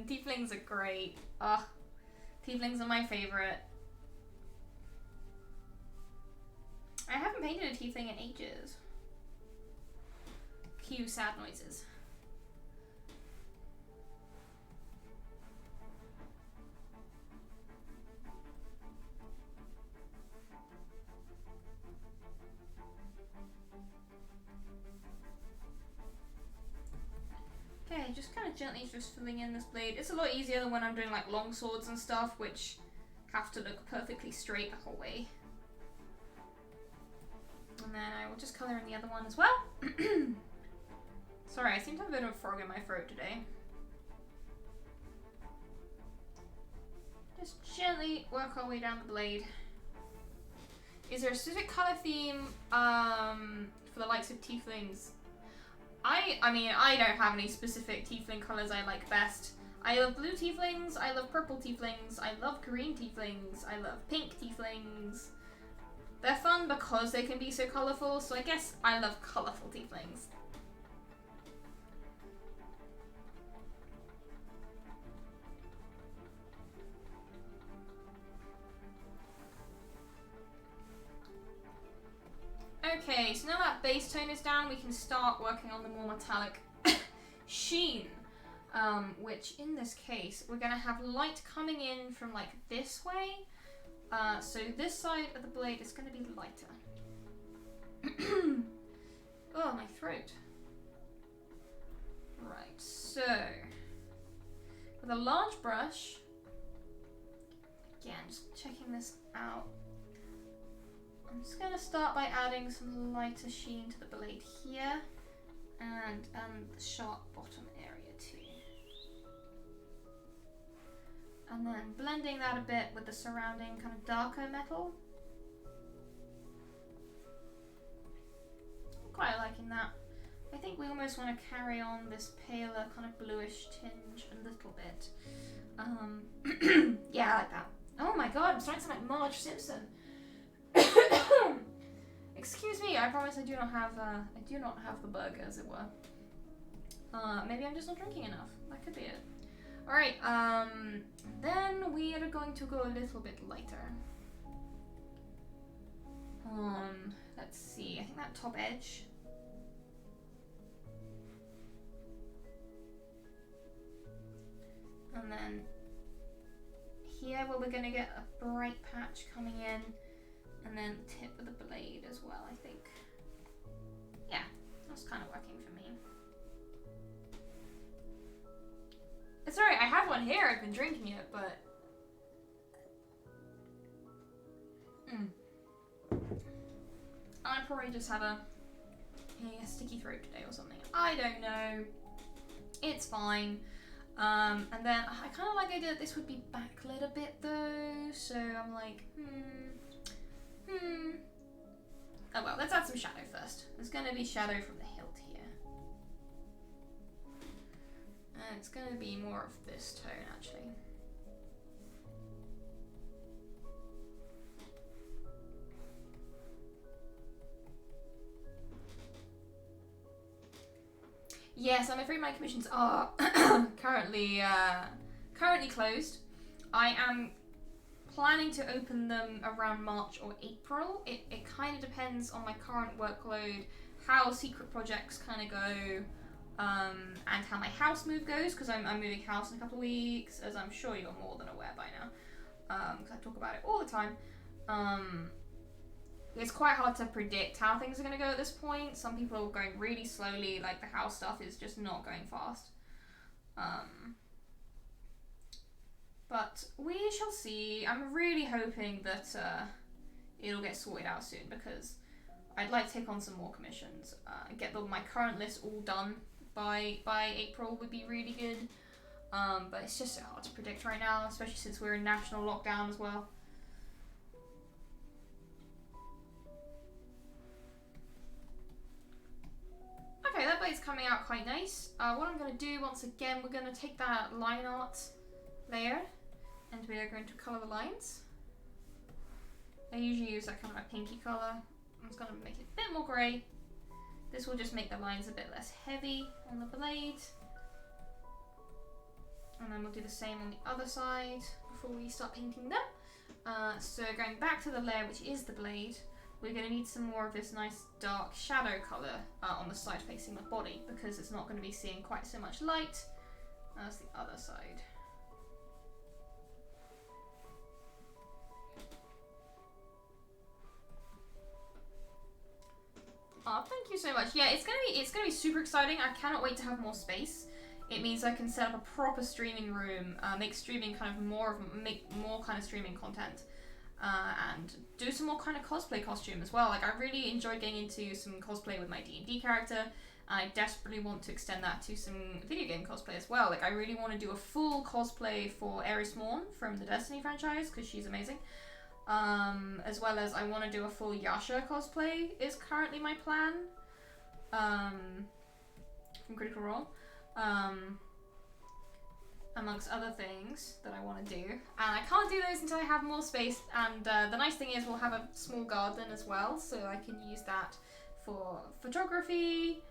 Tieflings are great. Ugh. Tieflings are my favourite. I haven't painted a tiefling in ages. Cue sad noises. Okay, just kind of gently just filling in this blade. It's a lot easier than when I'm doing like long swords and stuff, which have to look perfectly straight the whole way. And then I will just colour in the other one as well. Sorry, I seem to have a bit of a frog in my throat today. Just gently work our way down the blade. Is there a specific colour theme for the likes of tieflings? I mean, I don't have any specific tiefling colours I like best. I love blue tieflings, I love purple tieflings, I love green tieflings, I love pink tieflings. They're fun because they can be so colourful, so I guess I love colourful tieflings. Okay, so now that base tone is down, we can start working on the more metallic sheen. Which in this case, we're going to have light coming in from like this way. So this side of the blade is going to be lighter. Oh, my throat. Right, so with a large brush, again, just checking this out. I'm just going to start by adding some lighter sheen to the blade here and the sharp bottom area too. And then blending that a bit with the surrounding kind of darker metal. I'm quite liking that. I think we almost want to carry on this paler kind of bluish tinge a little bit. Yeah, I like that. Oh my god, I'm starting to sound like Marge Simpson. Excuse me, I promise I do not have the bug, as it were. Maybe I'm just not drinking enough. That could be it. Alright, then we are going to go a little bit lighter. Let's see, I think that top edge. And then here where we're going to get a bright patch coming in, and then the tip of the blade as well, I think. Yeah, that's kind of working for me. It's alright, I have one here, I've been drinking it, but... I probably just have a sticky throat today or something. I don't know. It's fine. And then I kind of like the idea that this would be backlit a bit though, so I'm like, Oh well, let's add some shadow first. There's going to be shadow from the hilt here. And it's going to be more of this tone actually. Yes, I'm afraid my commissions are currently closed. I am planning to open them around March or April. It kind of depends on my current workload, how secret projects kind of go, and how my house move goes, because I'm moving house in a couple of weeks, as I'm sure you're more than aware by now, because I talk about it all the time. It's quite hard to predict how things are going to go at this point. Some people are going really slowly, like the house stuff is just not going fast. But we shall see. I'm really hoping that it'll get sorted out soon, because I'd like to take on some more commissions. Get my current list all done by April would be really good. But it's just so hard to predict right now, especially since we're in national lockdown as well. Okay, that blade's coming out quite nice. What I'm going to do, once again, we're going to take that line art layer and we are going to colour the lines. I usually use that kind of a pinky colour. I'm just going to make it a bit more grey. This will just make the lines a bit less heavy on the blade. And then we'll do the same on the other side before we start painting them. So going back to the layer, which is the blade, we're going to need some more of this nice dark shadow colour on the side facing the body, because it's not going to be seeing quite so much light as the other side. Oh, thank you so much. Yeah, it's gonna be super exciting. I cannot wait to have more space. It means I can set up a proper streaming room, make streaming kind of make more kind of streaming content. And do some more kind of cosplay costume as well. Like, I really enjoyed getting into some cosplay with my D&D character, and I desperately want to extend that to some video game cosplay as well. Like, I really want to do a full cosplay for Ares Morn from the Destiny franchise, because she's amazing. As well as I want to do a full Yasha cosplay is currently my plan, from Critical Role. Amongst other things that I want to do, and I can't do those until I have more space. And the nice thing is we'll have a small garden as well, so I can use that for photography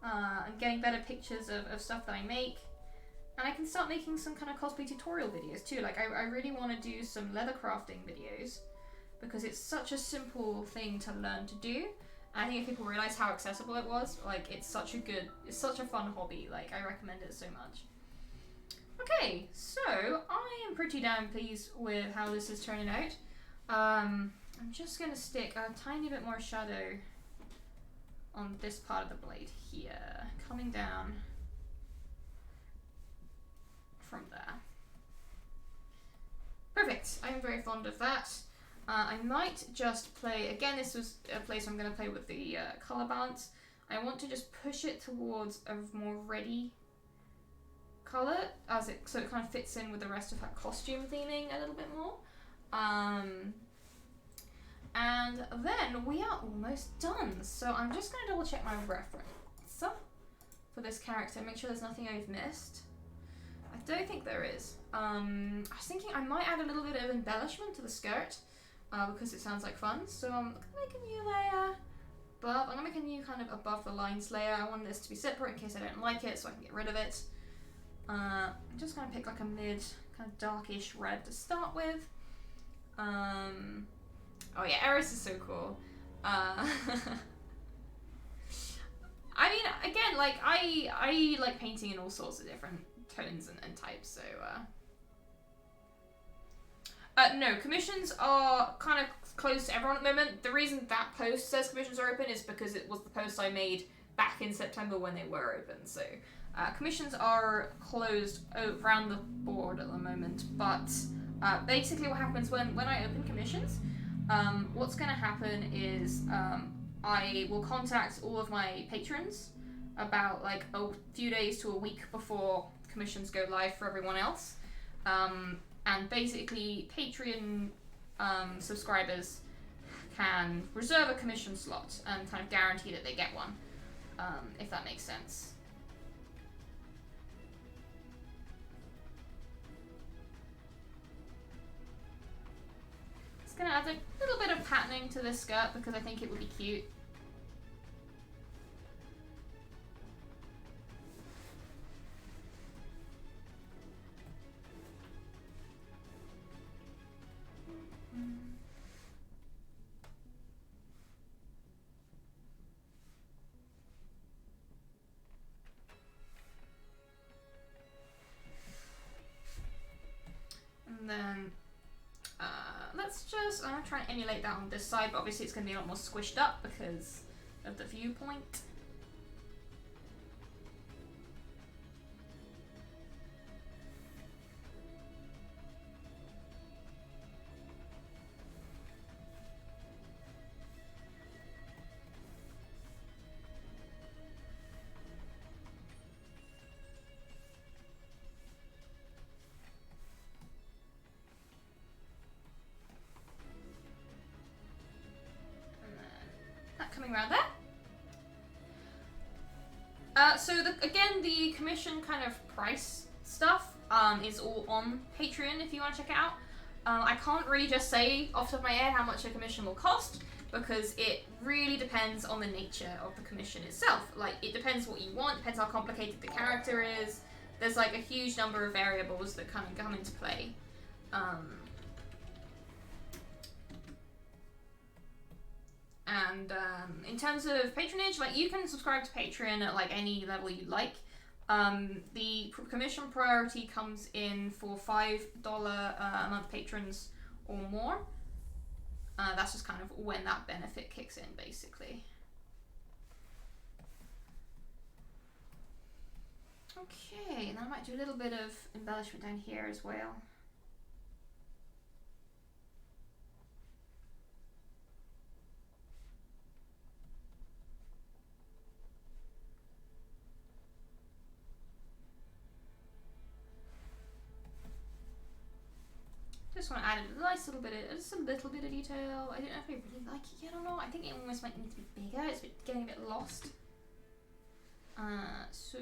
and getting better pictures of stuff that I make. And I can start making some kind of cosplay tutorial videos too. Like, I really want to do some leather crafting videos, because it's such a simple thing to learn to do, I think if people realize how accessible it was, like, it's such a fun hobby. Like, I recommend it so much. Okay, so I am pretty damn pleased with how this is turning out. I'm just gonna stick a tiny bit more shadow on this part of the blade here, coming down from there. Perfect. I am very fond of that. I might just play, again, this was a place I'm going to play with the colour balance. I want to just push it towards a more reddy colour, so it kind of fits in with the rest of her costume theming a little bit more. And then we are almost done. So I'm just going to double check my reference for this character, make sure there's nothing I've missed. I don't think there is. I was thinking I might add a little bit of embellishment to the skirt. Because it sounds like fun, so I'm gonna make a new layer above. I'm gonna make a new kind of above the lines layer. I want this to be separate in case I don't like it, so I can get rid of it. I'm just gonna pick like a mid kind of darkish red to start with. Oh yeah, Eris is so cool. I mean, again, like I like painting in all sorts of different tones and types, so. No, commissions are kind of closed to everyone at the moment. The reason that post says commissions are open is because it was the post I made back in September when they were open. So commissions are closed around the board at the moment. But basically what happens when I open commissions, what's going to happen is I will contact all of my patrons about like a few days to a week before commissions go live for everyone else. And basically, Patreon subscribers can reserve a commission slot and kind of guarantee that they get one, if that makes sense. Just gonna add a little bit of patterning to this skirt because I think it would be cute. And then let's just, I'm going to try and emulate that on this side, but obviously it's going to be a lot more squished up because of the viewpoint. Coming around there. So again, the commission kind of price stuff is all on Patreon if you want to check it out. I can't really just say off the top of my head how much a commission will cost because it really depends on the nature of the commission itself. Like, it depends what you want, depends how complicated the character is. There's like a huge number of variables that kind of come into play. And in terms of patronage, like, you can subscribe to Patreon at like any level you like. The commission priority comes in for $5 a month patrons or more. That's just kind of when that benefit kicks in, basically. Okay, and I might do a little bit of embellishment down here as well. Just want to add a nice little bit of, just a little bit of detail. I don't know if I really like it yet or not. I think it almost might need to be bigger. It's getting a bit lost. So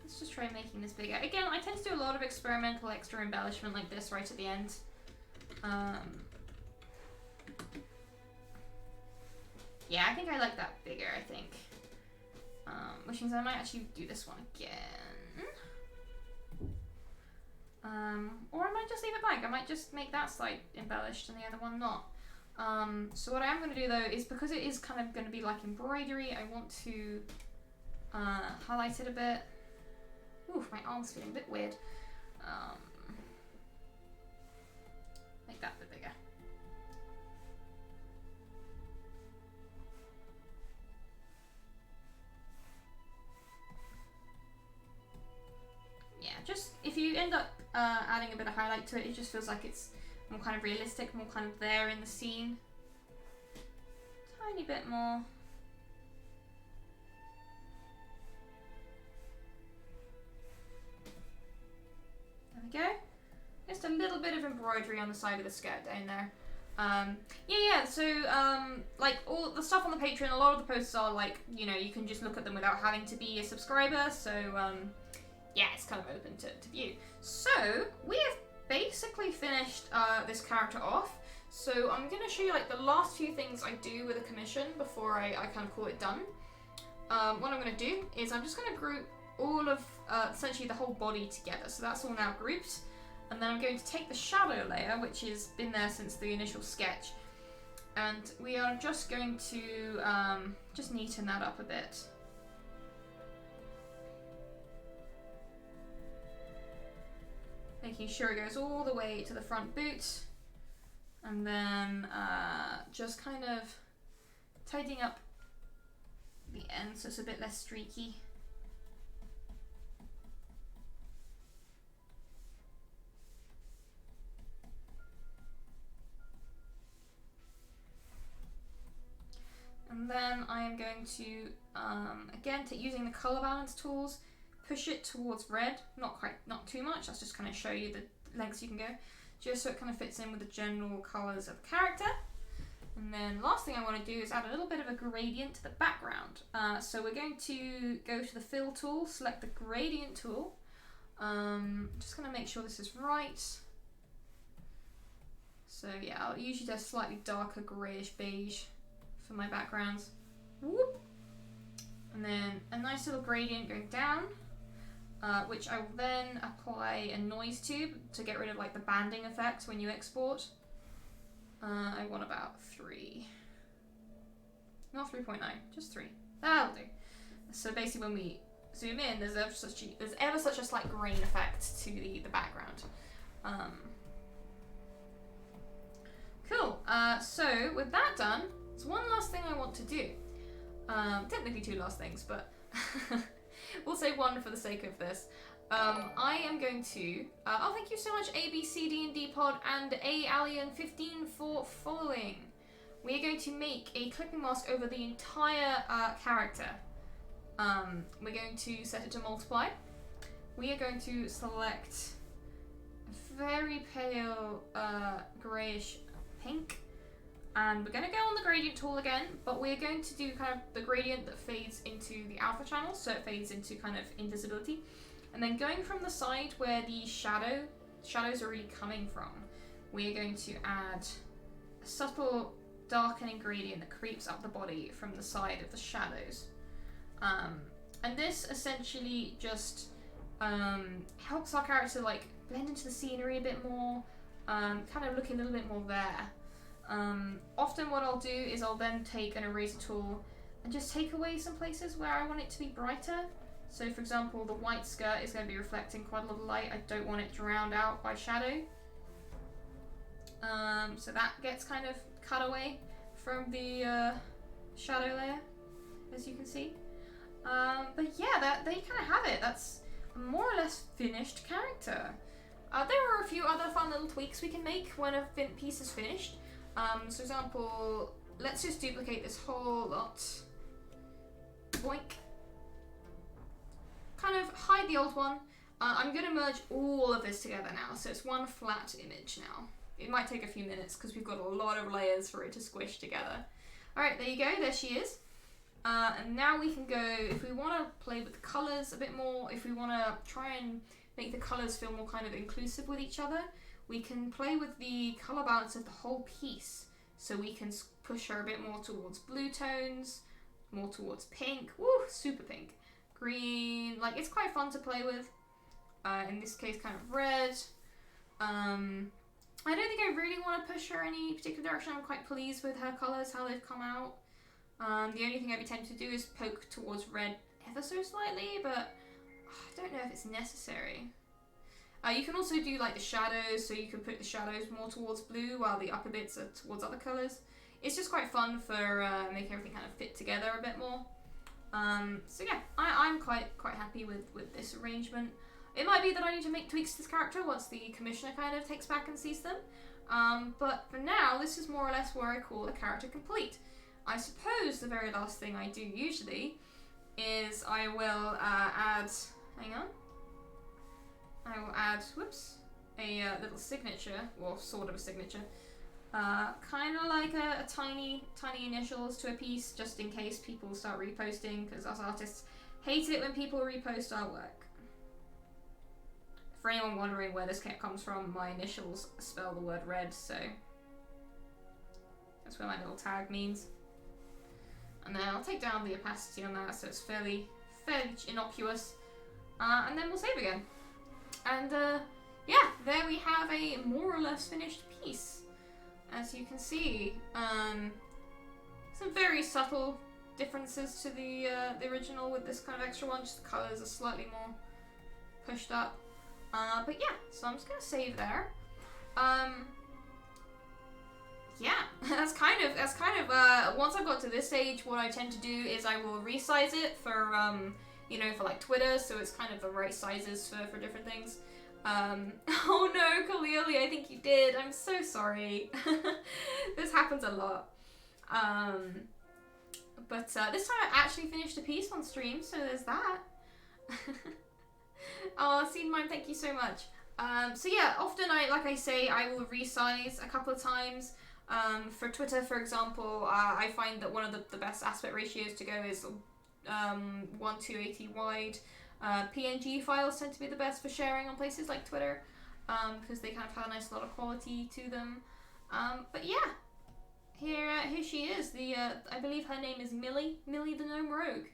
let's just try making this bigger. Again, I tend to do a lot of experimental extra embellishment like this right at the end. Yeah, I think I like that bigger, I think. Which means I might actually do this one again. Or I might just leave it blank. I might just make that side embellished and the other one not. So what I am going to do though is, because it is kind of going to be like embroidery, I want to highlight it a bit. Oof, my arm's feeling a bit weird. Make that a bit bigger. Yeah, just if you end up adding a bit of highlight to it, it just feels like it's more kind of realistic, more kind of there in the scene. Tiny bit more. There we go. Just a little bit of embroidery on the side of the skirt down there. So like all the stuff on the Patreon, a lot of the posts are like, you know, you can just look at them without having to be a subscriber, so yeah, it's kind of open to view. So we have basically finished this character off. So I'm going to show you like the last few things I do with a commission before I kind of call it done. What I'm going to do is I'm just going to group all of essentially the whole body together. So that's all now grouped. And then I'm going to take the shadow layer, which has been there since the initial sketch. And we are just going to just neaten that up a bit. Making sure it goes all the way to the front boot. And then just kind of tidying up the end so it's a bit less streaky. And then I am going to, again, using the color balance tools, push it towards red, not too much, that's just kind of show you the lengths you can go, just so it kind of fits in with the general colors of the character. And then last thing I want to do is add a little bit of a gradient to the background. So we're going to go to the fill tool, select the gradient tool. Just going to make sure this is right. So yeah, I'll usually do a slightly darker greyish beige for my backgrounds. Whoop. And then a nice little gradient going down, which I will then apply a noise tube to get rid of like the banding effect when you export. I want about 3. Not 3.9, just 3. That'll do. So basically when we zoom in, there's ever such a slight grain effect to the background. Cool. So with that done, there's one last thing I want to do. Technically 2 last things, but we'll say 1 for the sake of this. I am going to, oh, thank you so much ABCD&D Pod and Alien15 for following. We are going to make a clipping mask over the entire character. We're going to set it to multiply. We are going to select a very pale greyish pink. And we're going to go on the gradient tool again, but we're going to do kind of the gradient that fades into the alpha channel, so it fades into kind of invisibility. And then going from the side where the shadows are really coming from, we are going to add a subtle darkening gradient that creeps up the body from the side of the shadows. And this essentially just helps our character like blend into the scenery a bit more, kind of look a little bit more there. Often what I'll do is I'll then take an eraser tool and just take away some places where I want it to be brighter. So for example, the white skirt is going to be reflecting quite a lot of light. I don't want it drowned out by shadow. So that gets kind of cut away from the shadow layer, as you can see. But yeah, they kind of have it. That's a more or less finished character. There are a few other fun little tweaks we can make when a piece is finished. So for example, let's just duplicate this whole lot. Boink. Kind of hide the old one. I'm going to merge all of this together now, so it's one flat image now. It might take a few minutes because we've got a lot of layers for it to squish together. Alright, there you go, there she is. And now we can go, if we want to play with the colours a bit more, if we want to try and make the colours feel more kind of inclusive with each other, we can play with the colour balance of the whole piece. So we can push her a bit more towards blue tones, more towards pink, woo, super pink, green, like it's quite fun to play with. In this case, kind of red. I don't think I really want to push her any particular direction. I'm quite pleased with her colours, how they've come out. The only thing I'd be tempted to do is poke towards red ever so slightly, but I don't know if it's necessary. You can also do like the shadows, so you can put the shadows more towards blue while the upper bits are towards other colours. It's just quite fun for making everything kind of fit together a bit more. So yeah, I'm quite happy with this arrangement. It might be that I need to make tweaks to this character once the commissioner kind of takes back and sees them. But for now, this is more or less where I call the character complete. I suppose the very last thing I do usually is I will add, hang on, I will add, a little signature, or sort of a signature, kind of like a tiny initials to a piece, just in case people start reposting, because us artists hate it when people repost our work. For anyone wondering where this comes from, my initials spell the word red, so that's what my little tag means. And then I'll take down the opacity on that, so it's fairly innocuous, and then we'll save again. And yeah, there we have a more or less finished piece. As you can see, some very subtle differences to the original with this kind of extra one. Just the colours are slightly more pushed up. But yeah, so I'm just gonna save there. Yeah, that's kind of once I've got to this stage, what I tend to do is I will resize it for you know, for like Twitter, so it's kind of the right sizes for different things. Oh no, Khalili, I think you did. I'm so sorry. This happens a lot. But this time I actually finished a piece on stream, so there's that. Oh, Scene Mime, thank you so much. So yeah, often like I say, I will resize a couple of times. For Twitter, for example, I find that one of the best aspect ratios to go is 1:80 wide. PNG files tend to be the best for sharing on places like Twitter, because they kind of have a nice lot of quality to them. But yeah, here she is. I believe her name is Millie the Gnome Rogue.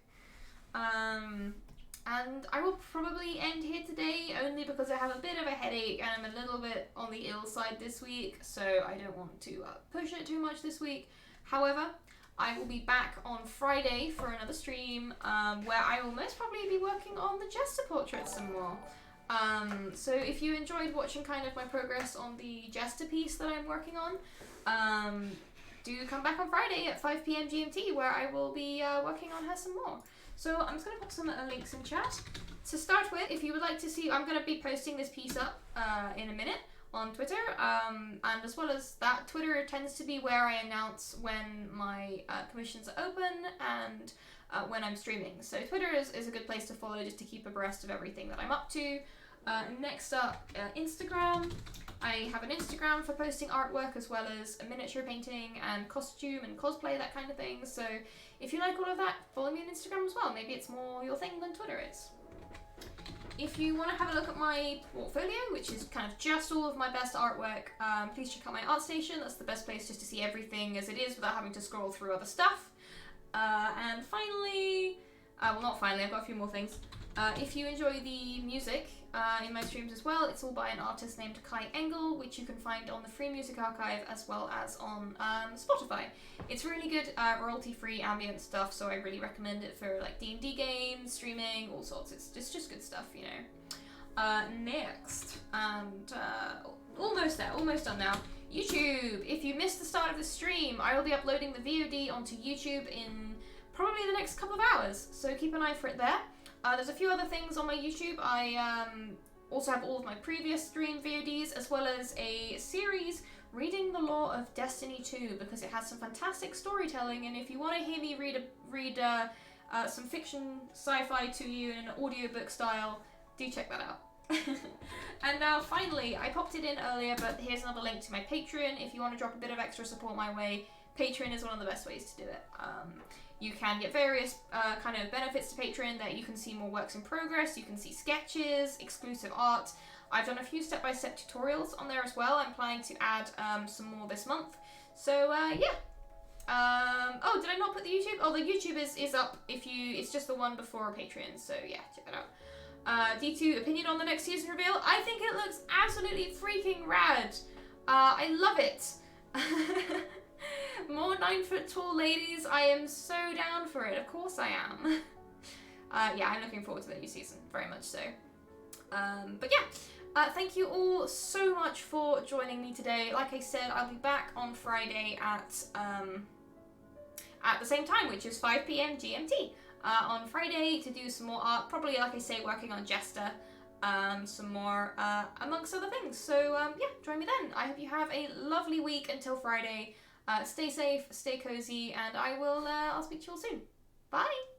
And I will probably end here today, only because I have a bit of a headache and I'm a little bit on the ill side this week, so I don't want to push it too much this week. However, I will be back on Friday for another stream, where I will most probably be working on the Jester portrait some more. So if you enjoyed watching kind of my progress on the Jester piece that I'm working on, do come back on Friday at 5 PM GMT, where I will be working on her some more. So I'm just going to pop some links in chat. To start with, if you would like to see, I'm going to be posting this piece up in a minute on Twitter, and as well as that, Twitter tends to be where I announce when my commissions are open and when I'm streaming. So Twitter is a good place to follow, just to keep abreast of everything that I'm up to. Next up, Instagram. I have an Instagram for posting artwork, as well as a miniature painting and costume and cosplay, that kind of thing. So if you like all of that, follow me on Instagram as well. Maybe it's more your thing than Twitter is. If you want to have a look at my portfolio, which is kind of just all of my best artwork, please check out my ArtStation. That's the best place just to see everything as it is without having to scroll through other stuff. And finally, well, not finally, I've got a few more things. If you enjoy the music in my streams as well, it's all by an artist named Kai Engel, which you can find on the Free Music Archive as well as on Spotify. It's really good royalty-free ambient stuff, so I really recommend it for like D&D games, streaming, all sorts. It's just good stuff, you know. Next, and almost there, almost done now. YouTube. If you missed the start of the stream, I will be uploading the VOD onto YouTube in probably the next couple of hours, so keep an eye for it there. There's a few other things on my YouTube. I also have all of my previous stream VODs, as well as a series reading the lore of Destiny 2, because it has some fantastic storytelling, and if you want to hear me read some fiction sci-fi to you in an audiobook style, do check that out. And now finally, I popped it in earlier, but here's another link to my Patreon. If you want to drop a bit of extra support my way, Patreon is one of the best ways to do it. You can get various kind of benefits to Patreon, that you can see more works in progress, you can see sketches, exclusive art. I've done a few step-by-step tutorials on there as well. I'm planning to add some more this month. So yeah. Oh, did I not put the YouTube? Oh, the YouTube is up. It's just the one before Patreon, so yeah, check that out. D2, opinion on the next season reveal? I think it looks absolutely freaking rad. I love it. More 9-foot tall ladies. I am so down for it. Of course I am. Yeah, I'm looking forward to the new season. Very much so. But yeah, thank you all so much for joining me today. Like I said, I'll be back on Friday at the same time, which is 5 p.m. GMT. On Friday to do some more art, probably, like I say, working on Jester, some more, amongst other things. So, yeah, join me then. I hope you have a lovely week until Friday. Stay safe, stay cozy, and I'll speak to you all soon. Bye!